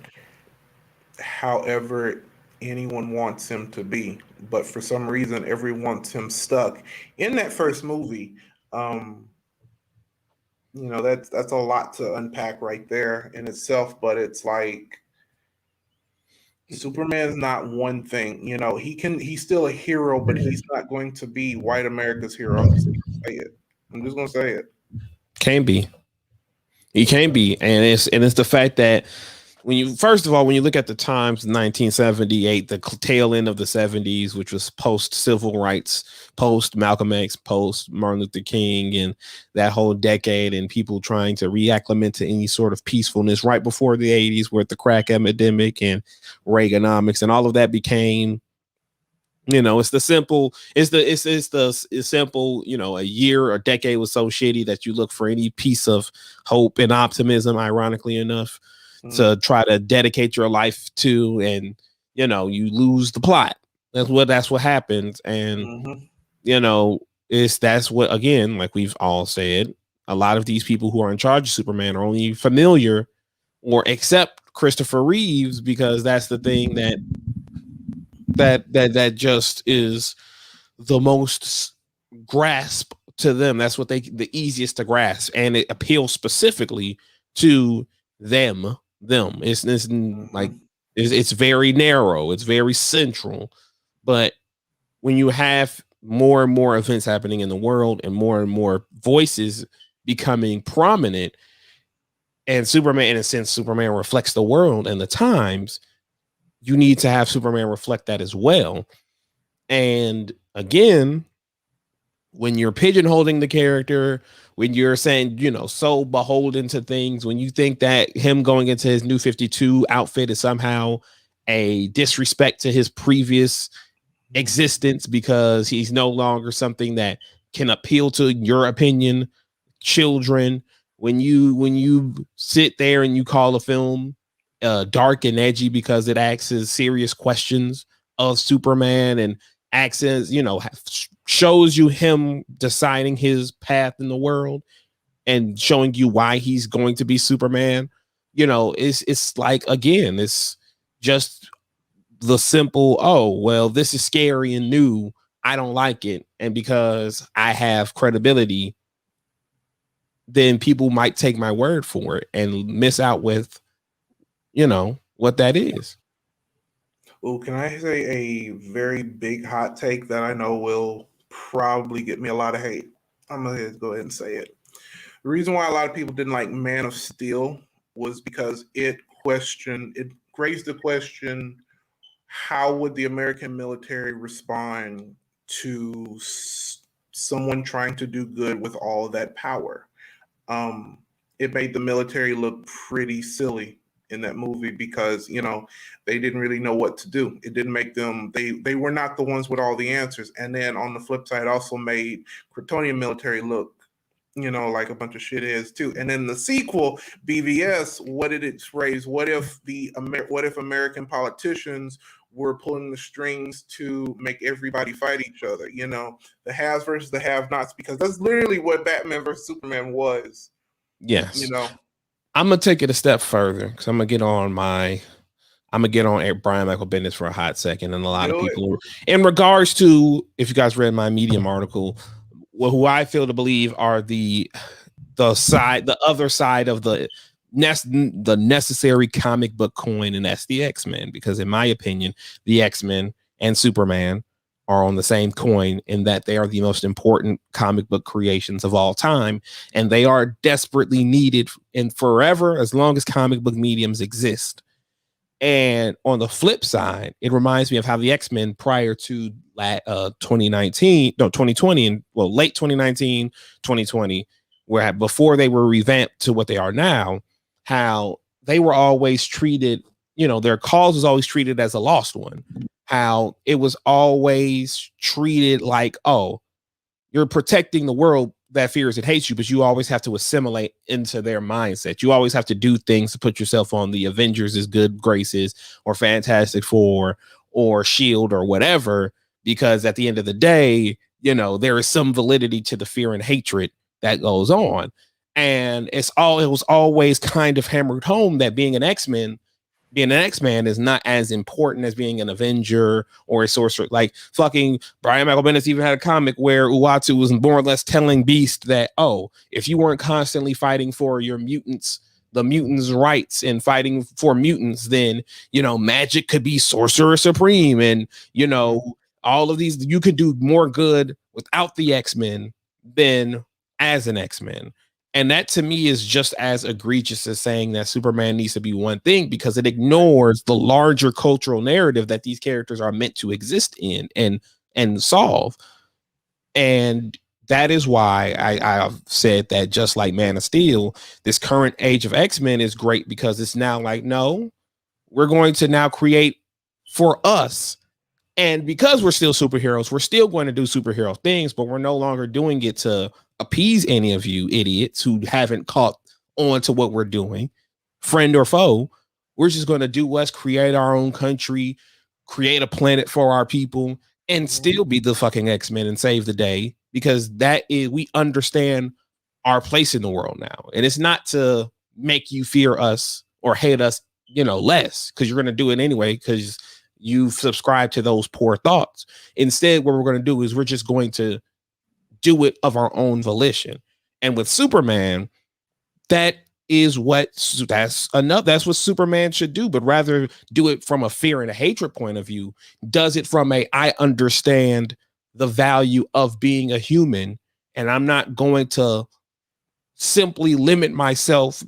however anyone wants him to be, but for some reason, everyone wants him stuck in that first movie. Um, you know, that's a lot to unpack right there in itself, but it's like Superman's not one thing. You know, he's still a hero, but he's not going to be white America's hero. I'm just gonna say it. I'm just gonna say it. Can't be. He can't be. And it's the fact that when you look at the times, 1978, the tail end of the 70s, which was post civil rights, post Malcolm X, post Martin Luther King, and that whole decade, and people trying to reacclimate to any sort of peacefulness right before the 80s with the crack epidemic and Reaganomics, and all of that became, you know, it's simple, you know, a year or decade was so shitty that you look for any piece of hope and optimism, ironically enough, to try to dedicate your life to, and you know, you lose the plot. That's what happens. And you know, that's what, again, like we've all said, a lot of these people who are in charge of Superman are only familiar or accept Christopher Reeves because that's the thing that just is the most grasp to them. That's what the easiest to grasp, and it appeals specifically to them. It's like it's very narrow, it's very central. But when you have more and more events happening in the world and more voices becoming prominent, and Superman, in a sense, Superman reflects the world and the times, you need to have Superman reflect that as well. And again, when you're pigeonholing the character, when you're saying, you know, so beholden to things, when you think that him going into his New 52 outfit is somehow a disrespect to his previous existence because he's no longer something that can appeal to, your opinion, children, when you sit there and you call a film dark and edgy because it asks serious questions of Superman and accents, you know, shows you him deciding his path in the world and showing you why he's going to be Superman, you know, it's like, again, it's just the simple, oh, well, this is scary and new, I don't like it, and because I have credibility, then people might take my word for it and miss out with, you know, what that is. Well, can I say a very big hot take that I know will probably get me a lot of hate? I'm gonna go ahead and say it. The reason why a lot of people didn't like Man of Steel was because it raised the question, how would the American military respond to someone trying to do good with all of that power? It made the military look pretty silly in that movie because, you know, they didn't really know what to do. It didn't make them, they were not the ones with all the answers. And then on the flip side, also made Kryptonian military look, you know, like a bunch of shit is too. And then the sequel, BVS, what did it raise? What if American politicians were pulling the strings to make everybody fight each other? You know, the haves versus the have-nots, because that's literally what Batman versus Superman was. Yes. You know, I'm gonna take it a step further because I'm gonna get on Brian Michael Bendis for a hot second, and a lot of people in regards to, if you guys read my Medium article, who I feel to believe are the other side of the necessary comic book coin, and that's the X-Men. Because in my opinion, the X-Men and Superman are on the same coin in that they are the most important comic book creations of all time, and they are desperately needed and forever, as long as comic book mediums exist. And on the flip side, it reminds me of how the X-Men prior to 2020, and well, late 2019, 2020, where before they were revamped to what they are now, how they were always treated, you know, their cause was always treated as a lost one. How it was always treated like, oh, you're protecting the world that fears and hates you, but you always have to assimilate into their mindset. You always have to do things to put yourself on the Avengers' good graces, or Fantastic Four, or Shield, or whatever, because at the end of the day, you know, there is some validity to the fear and hatred that goes on. And it was always kind of hammered home that being an X-Man is not as important as being an Avenger or a sorcerer. Like fucking Brian Michael Bendis even had a comic where Uatu was more or less telling Beast that, oh, if you weren't constantly fighting for your mutants, the mutants' rights and fighting for mutants, then, you know, Magic could be Sorcerer Supreme. And, you know, all of these, you could do more good without the X-Men than as an X-Men. And that to me is just as egregious as saying that Superman needs to be one thing, because it ignores the larger cultural narrative that these characters are meant to exist in and solve. And that is why I've said that, just like Man of Steel, this current age of X-Men is great, because it's now like, no, we're going to now create for us. And because we're still superheroes, we're still going to do superhero things, but we're no longer doing it to appease any of you idiots who haven't caught on to what we're doing, friend or foe. We're just going to do us, create our own country, create a planet for our people, and still be the fucking X-Men and save the day, because that is, we understand our place in the world now. And it's not to make you fear us or hate us, you know, less, because you're going to do it anyway, because you've subscribed to those poor thoughts. Instead, what we're going to do is we're just going to do it of our own volition. And with Superman, that's what Superman should do, but rather do it from a fear and a hatred point of view. Does it from a, I understand the value of being a human, and I'm not going to simply limit myself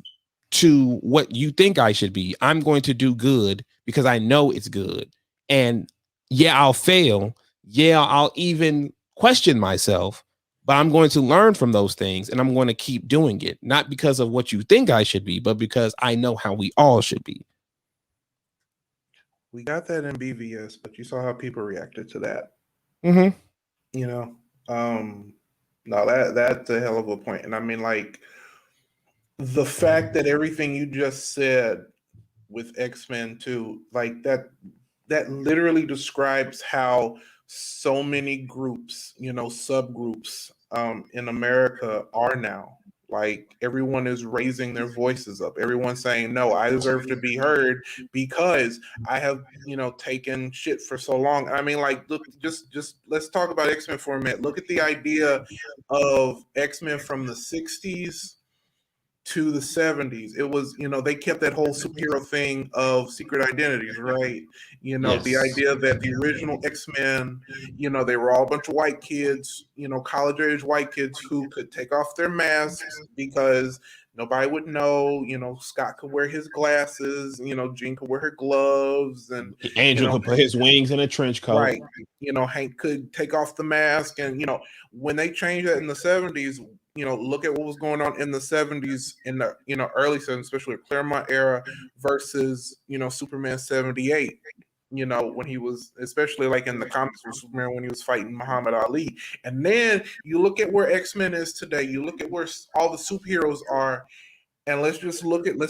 to what you think I should be. I'm going to do good because I know it's good. And yeah, I'll fail. Yeah, I'll even question myself, but I'm going to learn from those things, and I'm going to keep doing it, not because of what you think I should be, but because I know how we all should be. We got that in BVS, but you saw how people reacted to that. Mm-hmm. You know, no, that's a hell of a point. And I mean, like, the fact that everything you just said with X-Men 2, like that literally describes how so many groups, you know, subgroups in America are now. Like, everyone is raising their voices up. Everyone's saying, no, I deserve to be heard because I have, you know, taken shit for so long. I mean, like, look, just let's talk about X-Men for a minute. Look at the idea of X-Men from the 60s to the 70s. It was, you know, they kept that whole superhero thing of secret identities, right? You know, Yes. the idea that the original X-Men, you know, they were all a bunch of white kids, you know, college-age white kids who could take off their masks because nobody would know. You know, Scott could wear his glasses, you know, Jean could wear her gloves, and Andrew you know, could put his wings in a trench coat. right. You know, Hank could take off the mask. And, you know, when they changed that in the 70s, you know, look at what was going on in the 70s, in the, you know, early 70s, especially the Claremont era versus, you know, Superman 78, you know, when he was, especially like in the comics with Superman, when he was fighting Muhammad Ali. And then you look at where X-Men is today, you look at where all the superheroes are, and let's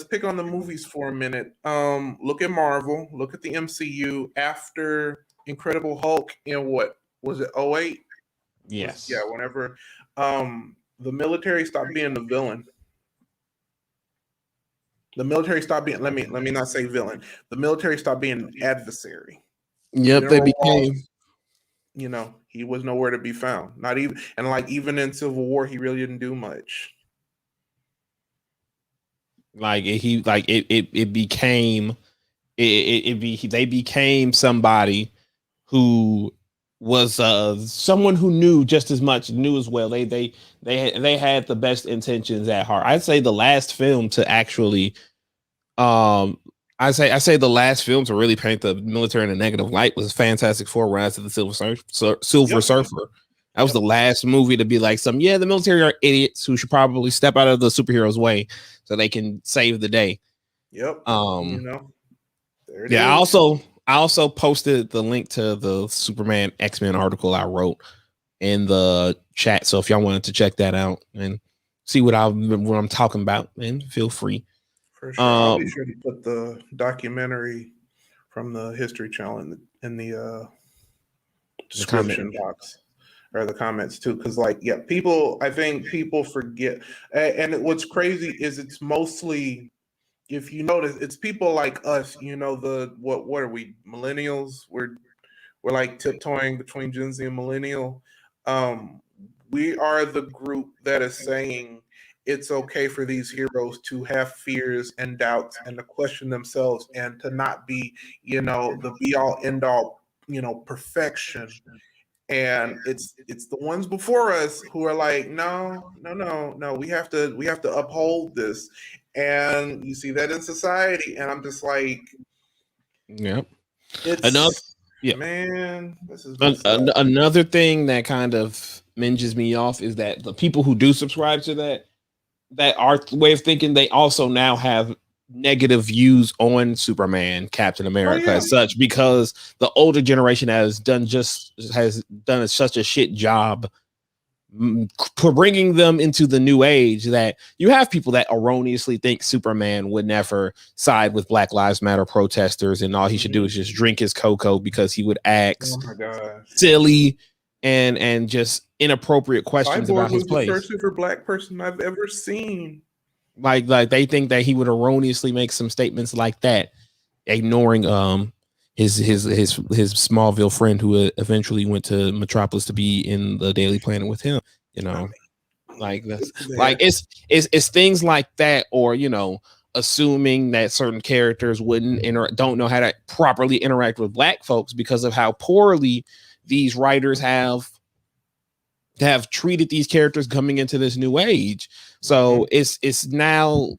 pick on the movies for a minute. Look at Marvel, look at the MCU after Incredible Hulk in what was it, 08? Yes. Yeah, whenever the military stopped being the villain. The military stopped being, let me not say villain. The military stopped being an adversary. Yep, they became. You know, he was nowhere to be found. Not even, and like even in Civil War, he really didn't do much. Like it became they became somebody who was someone who knew just as much, knew as well. They had the best intentions at heart. I'd say the last film to actually I say the last film to really paint the military in a negative light was Fantastic Four: Rise of the Silver Surfer. That was the last movie to be like the military are idiots who should probably step out of the superheroes' way so they can save the day. Yep. You know, there it is. I also posted the link to the Superman X-Men article I wrote in the chat. So if y'all wanted to check that out and see what I'm talking about, then feel free. For sure. I'll be sure to put the documentary from the History Channel in the description box. or the comments too, because like I think people forget, and what's crazy is it's mostly, if you notice, it's people like us. What are we, millennials? We're like tiptoeing between Gen Z and millennial. Um, we are the group that is saying it's okay for these heroes to have fears and doubts and to question themselves and to not be, the be all end all, perfection. And it's the ones before us who are like, no, no, no, no, we have to uphold this. And you see that in society, and I'm just like, Yep. it's Yeah. man, this is another thing that kind of minges me off is that the people who do subscribe to that our way of thinking, they also now have negative views on Superman, Captain America as such, because the older generation has done such a shit job bringing them into the new age that you have people that erroneously think Superman would never side with Black Lives Matter protesters and all he should do is just drink his cocoa because he would ask silly and just inappropriate questions Cyborg about his was place. the first super black person I've ever seen. Like they think that he would erroneously make some statements like that, ignoring his Smallville friend who eventually went to Metropolis to be in the Daily Planet with him. Like that's like it's things like that, or assuming that certain characters don't know how to properly interact with Black folks because of how poorly these writers have treated these characters coming into this new age. So it's now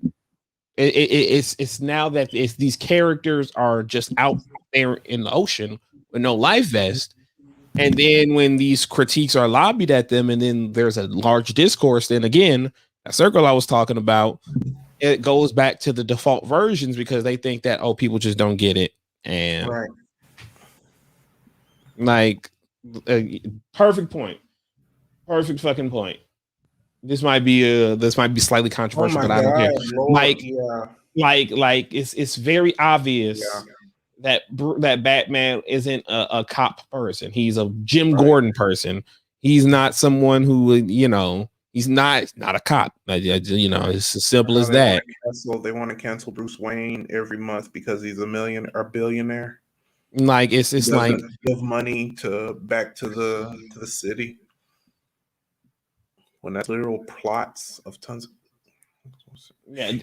that these characters are just out there in the ocean with no life vest, and then when these critiques are lobbied at them, and then there's a large discourse, then again, that circle I was talking about, it goes back to the default versions because they think that people just don't get it, and like perfect fucking point. This might be slightly controversial, but I don't care. Like it's very obvious that Batman isn't a cop person. He's a Jim Gordon person. He's not someone who he's not a cop. It's as simple as that. They want to cancel Bruce Wayne every month because he's a billionaire. Like it's like give money back to the city. When that's literal plots of tons of and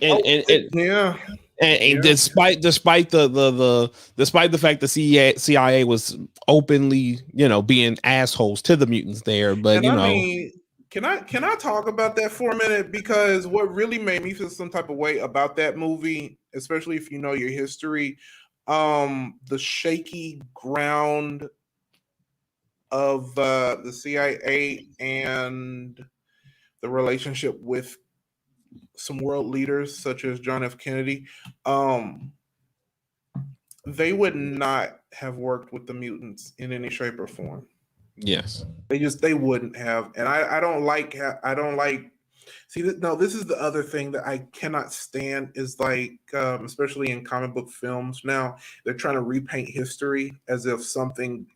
despite the fact the CIA was openly being assholes to the mutants there, but can I talk about that for a minute? Because what really made me feel some type of way about that movie, especially if you know your history, the shaky ground of the CIA and the relationship with some world leaders such as John F. Kennedy, they would not have worked with the mutants in any shape or form. Yes, they wouldn't have. And I don't like this is the other thing that I cannot stand is like, especially in comic book films now, they're trying to repaint history as if something,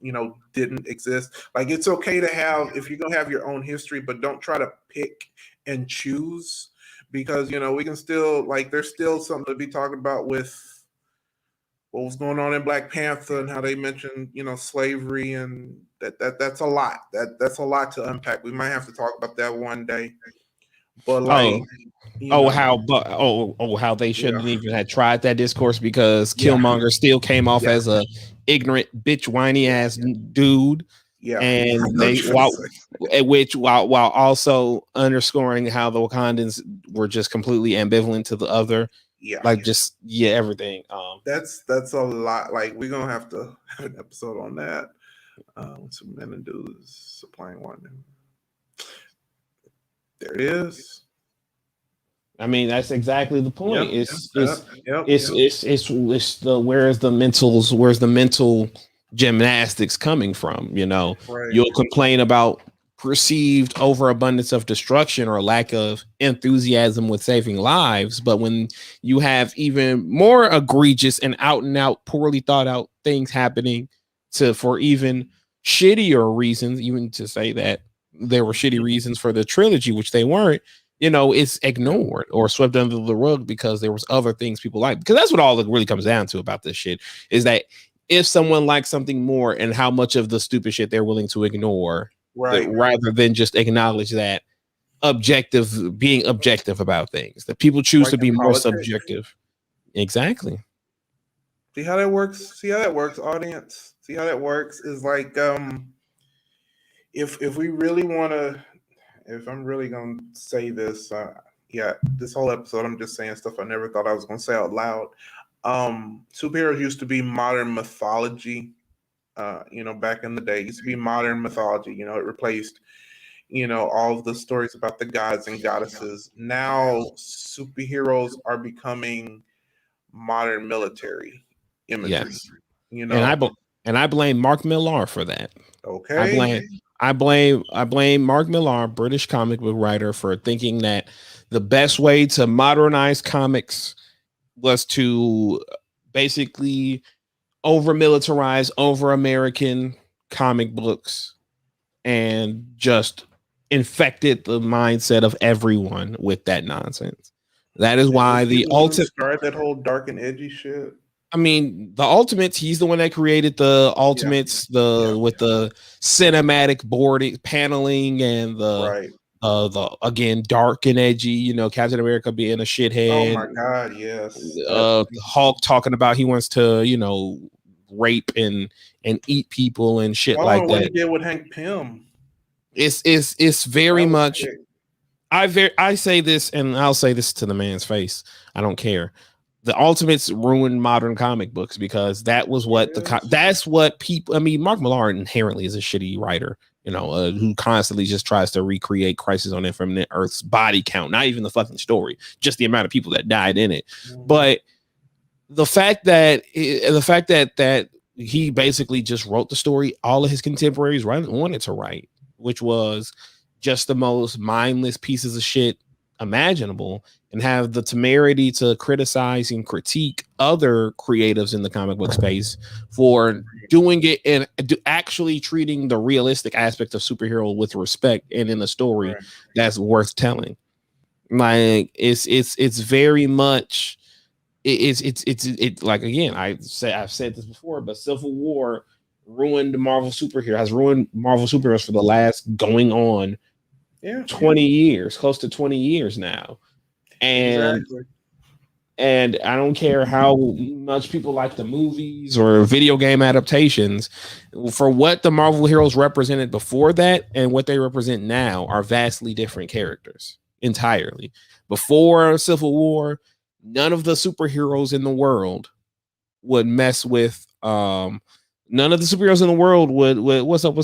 didn't exist. Like, it's okay to have, if you're going to have your own history, but don't try to pick and choose, because, we can still, like, there's still something to be talking about with what was going on in Black Panther and how they mentioned, slavery, and that's a lot. That's a lot to unpack. We might have to talk about that one day. But like, how they shouldn't even have tried that discourse because Killmonger still came off as a ignorant bitch whiny ass dude. Yeah, and while also underscoring how the Wakandans were just completely ambivalent to the other. Everything. That's a lot. Like, we're gonna have to have an episode on that. Some men and dudes supplying one. There it is. I mean, that's exactly the point. It's the where's the mental gymnastics coming from? You'll complain about perceived overabundance of destruction or lack of enthusiasm with saving lives, but when you have even more egregious and out poorly thought out things happening for even shittier reasons, even to say that there were shitty reasons for the trilogy, which they weren't, it's ignored or swept under the rug because there was other things people like. Because that's what all it really comes down to about this shit, is that if someone likes something more, and how much of the stupid shit they're willing to ignore, rather than just acknowledge that being objective about things, that people choose to be more subjective. Exactly. See how that works, audience? See how that works is like, if we really want to, if I'm really going to say this, this whole episode, I'm just saying stuff I never thought I was going to say out loud. Superheroes used to be modern mythology. Back in the day, it used to be modern mythology. It replaced, all of the stories about the gods and goddesses. Now superheroes are becoming modern military imagery. Yes. And I blame Mark Millar for that. Okay. I blame Mark Millar, British comic book writer, for thinking that the best way to modernize comics was to basically over militarize, over American comic books, and just infected the mindset of everyone with that nonsense. That is why the ultimate start that whole dark and edgy shit. I mean, the Ultimates, he's the one that created the Ultimates, with the cinematic boarding paneling and the again dark and edgy, Captain America being a shithead. Oh my god, yes. Hulk talking about he wants to, rape and eat people and shit like that. What he did with Hank Pym. It's very much. I say this, and I'll say this to the man's face. I don't care. The Ultimates ruined modern comic books, because that was what that's what people. I mean, Mark Millar inherently is a shitty writer, who constantly just tries to recreate Crisis on Infinite Earth's body count, not even the fucking story, just the amount of people that died in it. But the fact that he basically just wrote the story all of his contemporaries wanted to write, which was just the most mindless pieces of shit imaginable, and have the temerity to criticize and critique other creatives in the comic book space for doing it and actually treating the realistic aspect of superhero with respect and in a story that's worth telling. Like it's very much it's like, again, I've said this before, but Civil War ruined Marvel superheroes for the last going on 20 years, close to 20 years now. And and I don't care how much people like the movies or video game adaptations, for what the Marvel heroes represented before that and what they represent now are vastly different characters entirely. Before Civil War, none of the superheroes in the world would mess with none of the superheroes in the world would what's up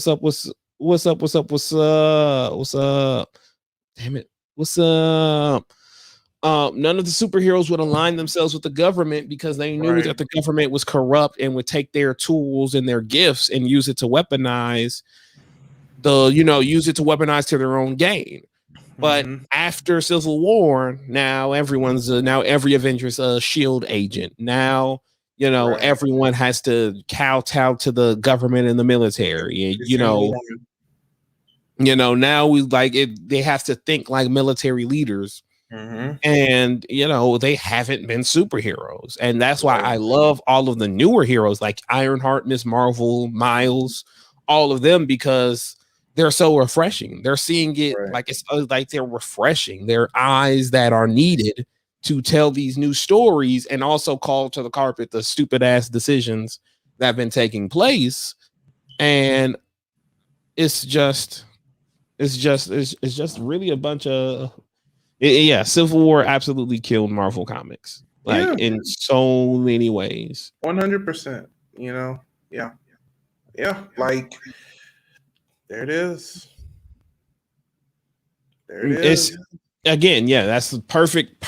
damn it, what's up. None of the superheroes would align themselves with the government, because they knew that the government was corrupt and would take their tools and their gifts and use it to weaponize to their own gain. But after Civil War, now every Avenger's a SHIELD agent. Now, everyone has to kowtow to the government and the military. Now they have to think like military leaders. And they haven't been superheroes, and that's why I love all of the newer heroes like Ironheart, Miss Marvel, Miles, all of them, because they're so refreshing. They're seeing it like it's like they're refreshing. They're eyes that are needed to tell these new stories, and also call to the carpet the stupid ass decisions that have been taking place. And it's just really a bunch of Civil War absolutely killed Marvel Comics, in so many ways. 100%. Like, there it is. It's again, that's the perfect.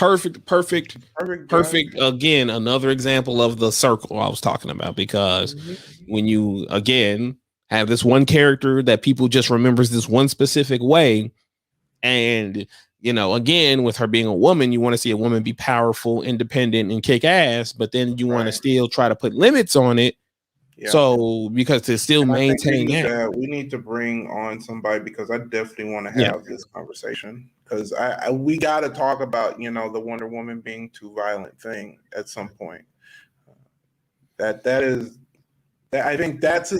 Again, another example of the circle I was talking about, because when you again have this one character that people just remembers this one specific way, and again, with her being a woman, you want to see a woman be powerful, independent, and kick ass, but then you want to still try to put limits on it. Yeah. So because to still And I think maintain that, we need to bring on somebody, because I definitely want to yeah, have this conversation, because we got to talk about the Wonder Woman being too violent thing at some point. That is I think that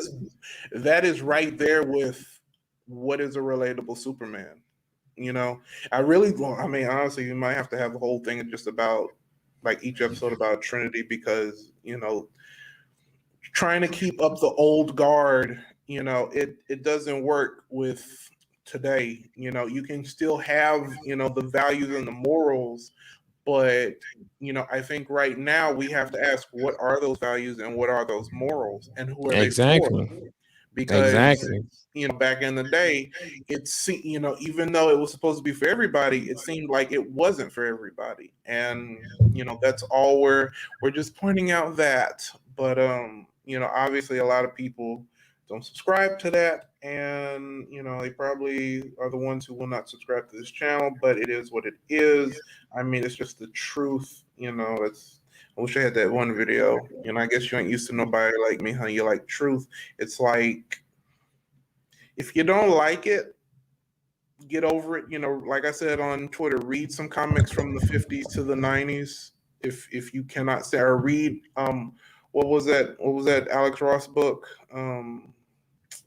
is right there with what is a relatable Superman. I mean, honestly, you might have to have the whole thing just about, like, each episode about Trinity, because trying to keep up the old guard, it doesn't work with today. You can still have the values and the morals, but I think right now we have to ask, what are those values and what are those morals, and who are they for? exactly, Because exactly. back in the day, even though it was supposed to be for everybody, it seemed like it wasn't for everybody. And that's all we're just pointing out that. But obviously a lot of people don't subscribe to that, and they probably are the ones who will not subscribe to this channel, but it is what it is. I mean, it's just the truth. I wish I had that one video. I guess you ain't used to nobody like me, huh? You like truth. It's like, if you don't like it, get over it. Like I said on Twitter, read some comics from the 50s to the 90s. If you cannot say, or read what was that Alex Ross book?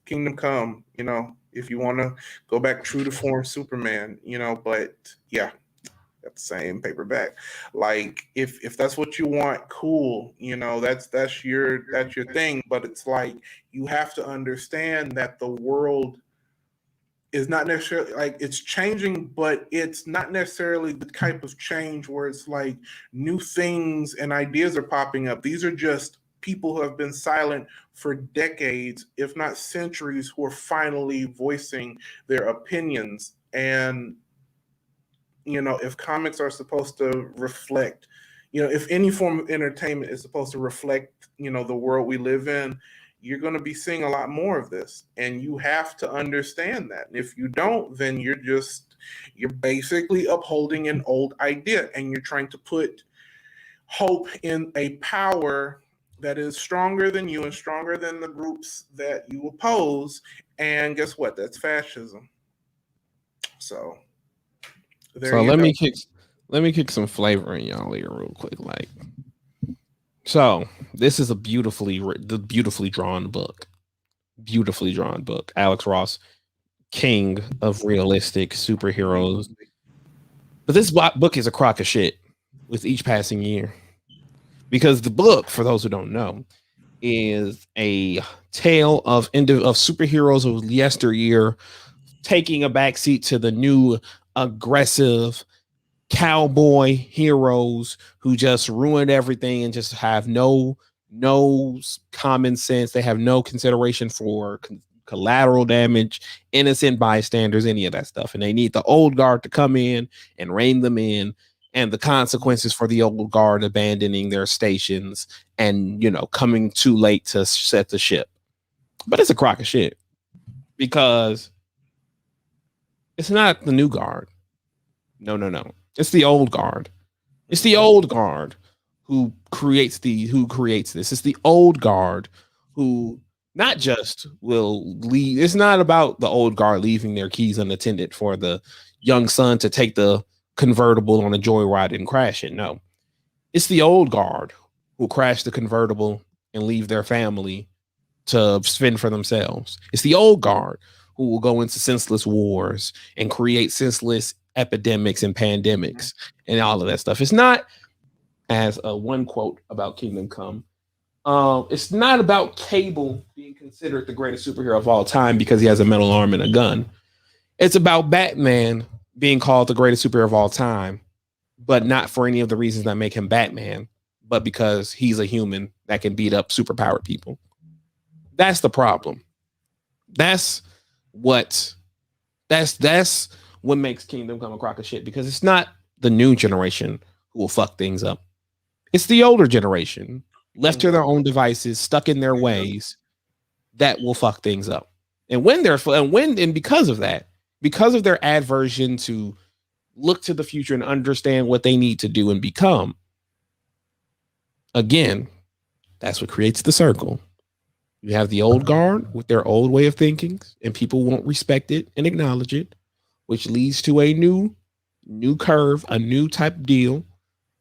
Kingdom Come, if you want to go back true to form Superman, but yeah, that's the same paperback. Like, if that's what you want, cool. That's your thing. But it's like, you have to understand that the world is not necessarily, like, it's changing, but it's not necessarily the type of change where it's like new things and ideas are popping up. These are just people who have been silent for decades, if not centuries, who are finally voicing their opinions. And if comics are supposed to reflect, if any form of entertainment is supposed to reflect, the world we live in, you're going to be seeing a lot more of this. And you have to understand that. And if you don't, then you're basically upholding an old idea, and you're trying to put hope in a power that is stronger than you and stronger than the groups that you oppose. And guess what? That's fascism. So there you Let go. me kick some flavor in y'all here real quick. Like, so this is a beautifully drawn book. Beautifully drawn book. Alex Ross, king of realistic superheroes. But this book is a crock of shit with each passing year. Because the book, for those who don't know, is a tale of superheroes of yesteryear taking a backseat to the new aggressive cowboy heroes who just ruined everything and just have no common sense. They have no consideration for collateral damage, innocent bystanders, any of that stuff. And they need the old guard to come in and rein them in, and the consequences for the old guard abandoning their stations and coming too late to set the ship. But it's a crock of shit, because it's not the new guard. No. It's the old guard. It's the old guard who creates this. It's the old guard who not just will leave. It's not about the old guard leaving their keys unattended for the young son to take the convertible on a joyride and crash it. No, it's the old guard who crash the convertible and leave their family to fend for themselves. It's the old guard who will go into senseless wars and create senseless epidemics and pandemics and all of that stuff. It's not, as one quote about Kingdom Come, it's not about Cable being considered the greatest superhero of all time because he has a metal arm and a gun. It's about Batman being called the greatest superhero of all time, but not for any of the reasons that make him Batman, but because he's a human that can beat up superpowered people. That's the problem. That's what makes Kingdom Come a crock of shit, because it's not the new generation who will fuck things up. It's the older generation, left to their own devices, stuck in their ways, that will fuck things up. And because of that, because of their aversion to look to the future and understand what they need to do and become, again, that's what creates the circle. You have the old guard with their old way of thinking, and people won't respect it and acknowledge it, which leads to a new curve, a new type of deal.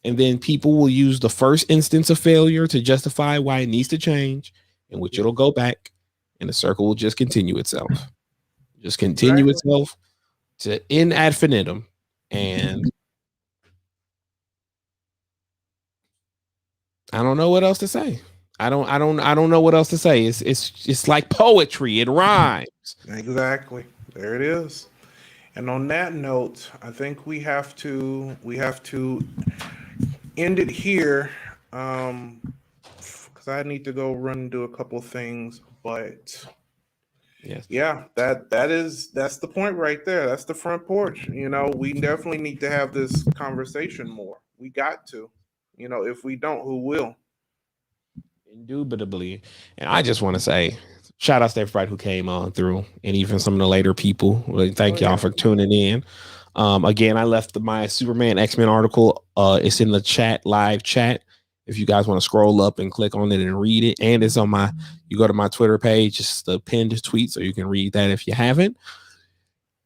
And then people will use the first instance of failure to justify why it needs to change, in which it'll go back, and the circle will just continue itself. Just continue itself to in ad infinitum. And I don't know what else to say. I don't know what else to say. It's like poetry. It rhymes. Exactly. There it is. And on that note, I think we have to end it here. Because I need to go run and do a couple things, but yes, yeah, that's the point right there. That's the front porch. We definitely need to have this conversation more. We got to. If we don't, who will? Indubitably. And I just want to say shout outs to everybody who came on through, and even some of the later people. Thank y'all for tuning in. Again, I left my Superman X-Men article. It's in the live chat. If you guys want to scroll up and click on it and read it, and it's on you go to my Twitter page, just the pinned tweet, so you can read that if you haven't.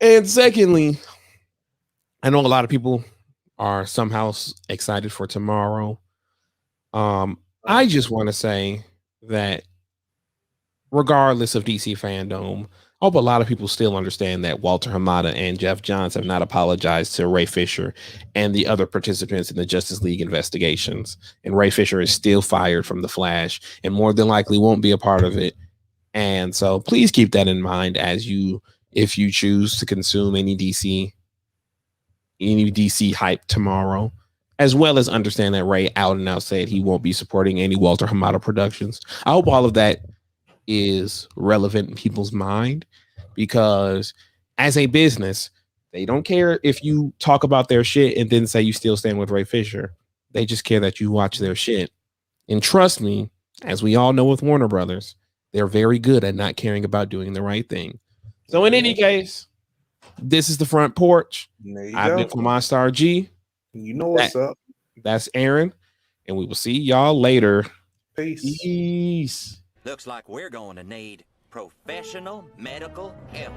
And secondly, I know a lot of people are somehow excited for tomorrow. I just want to say that regardless of DC fandom, I hope a lot of people still understand that Walter Hamada and Jeff Johns have not apologized to Ray Fisher and the other participants in the Justice League investigations. And Ray Fisher is still fired from The Flash and more than likely won't be a part of it. And so please keep that in mind if you choose to consume any DC hype tomorrow, as well as understand that Ray out and out said he won't be supporting any Walter Hamada productions. I hope all of that is relevant in people's mind, because as a business, they don't care if you talk about their shit and then say you still stand with Ray Fisher. They just care that you watch their shit. And trust me, as we all know with Warner Brothers, they're very good at not caring about doing the right thing. So in any case, this is the Front Porch. I've been Kamar Star G. You know what's up. That's Aaron. And we will see y'all later. Peace. Looks like we're going to need professional medical help.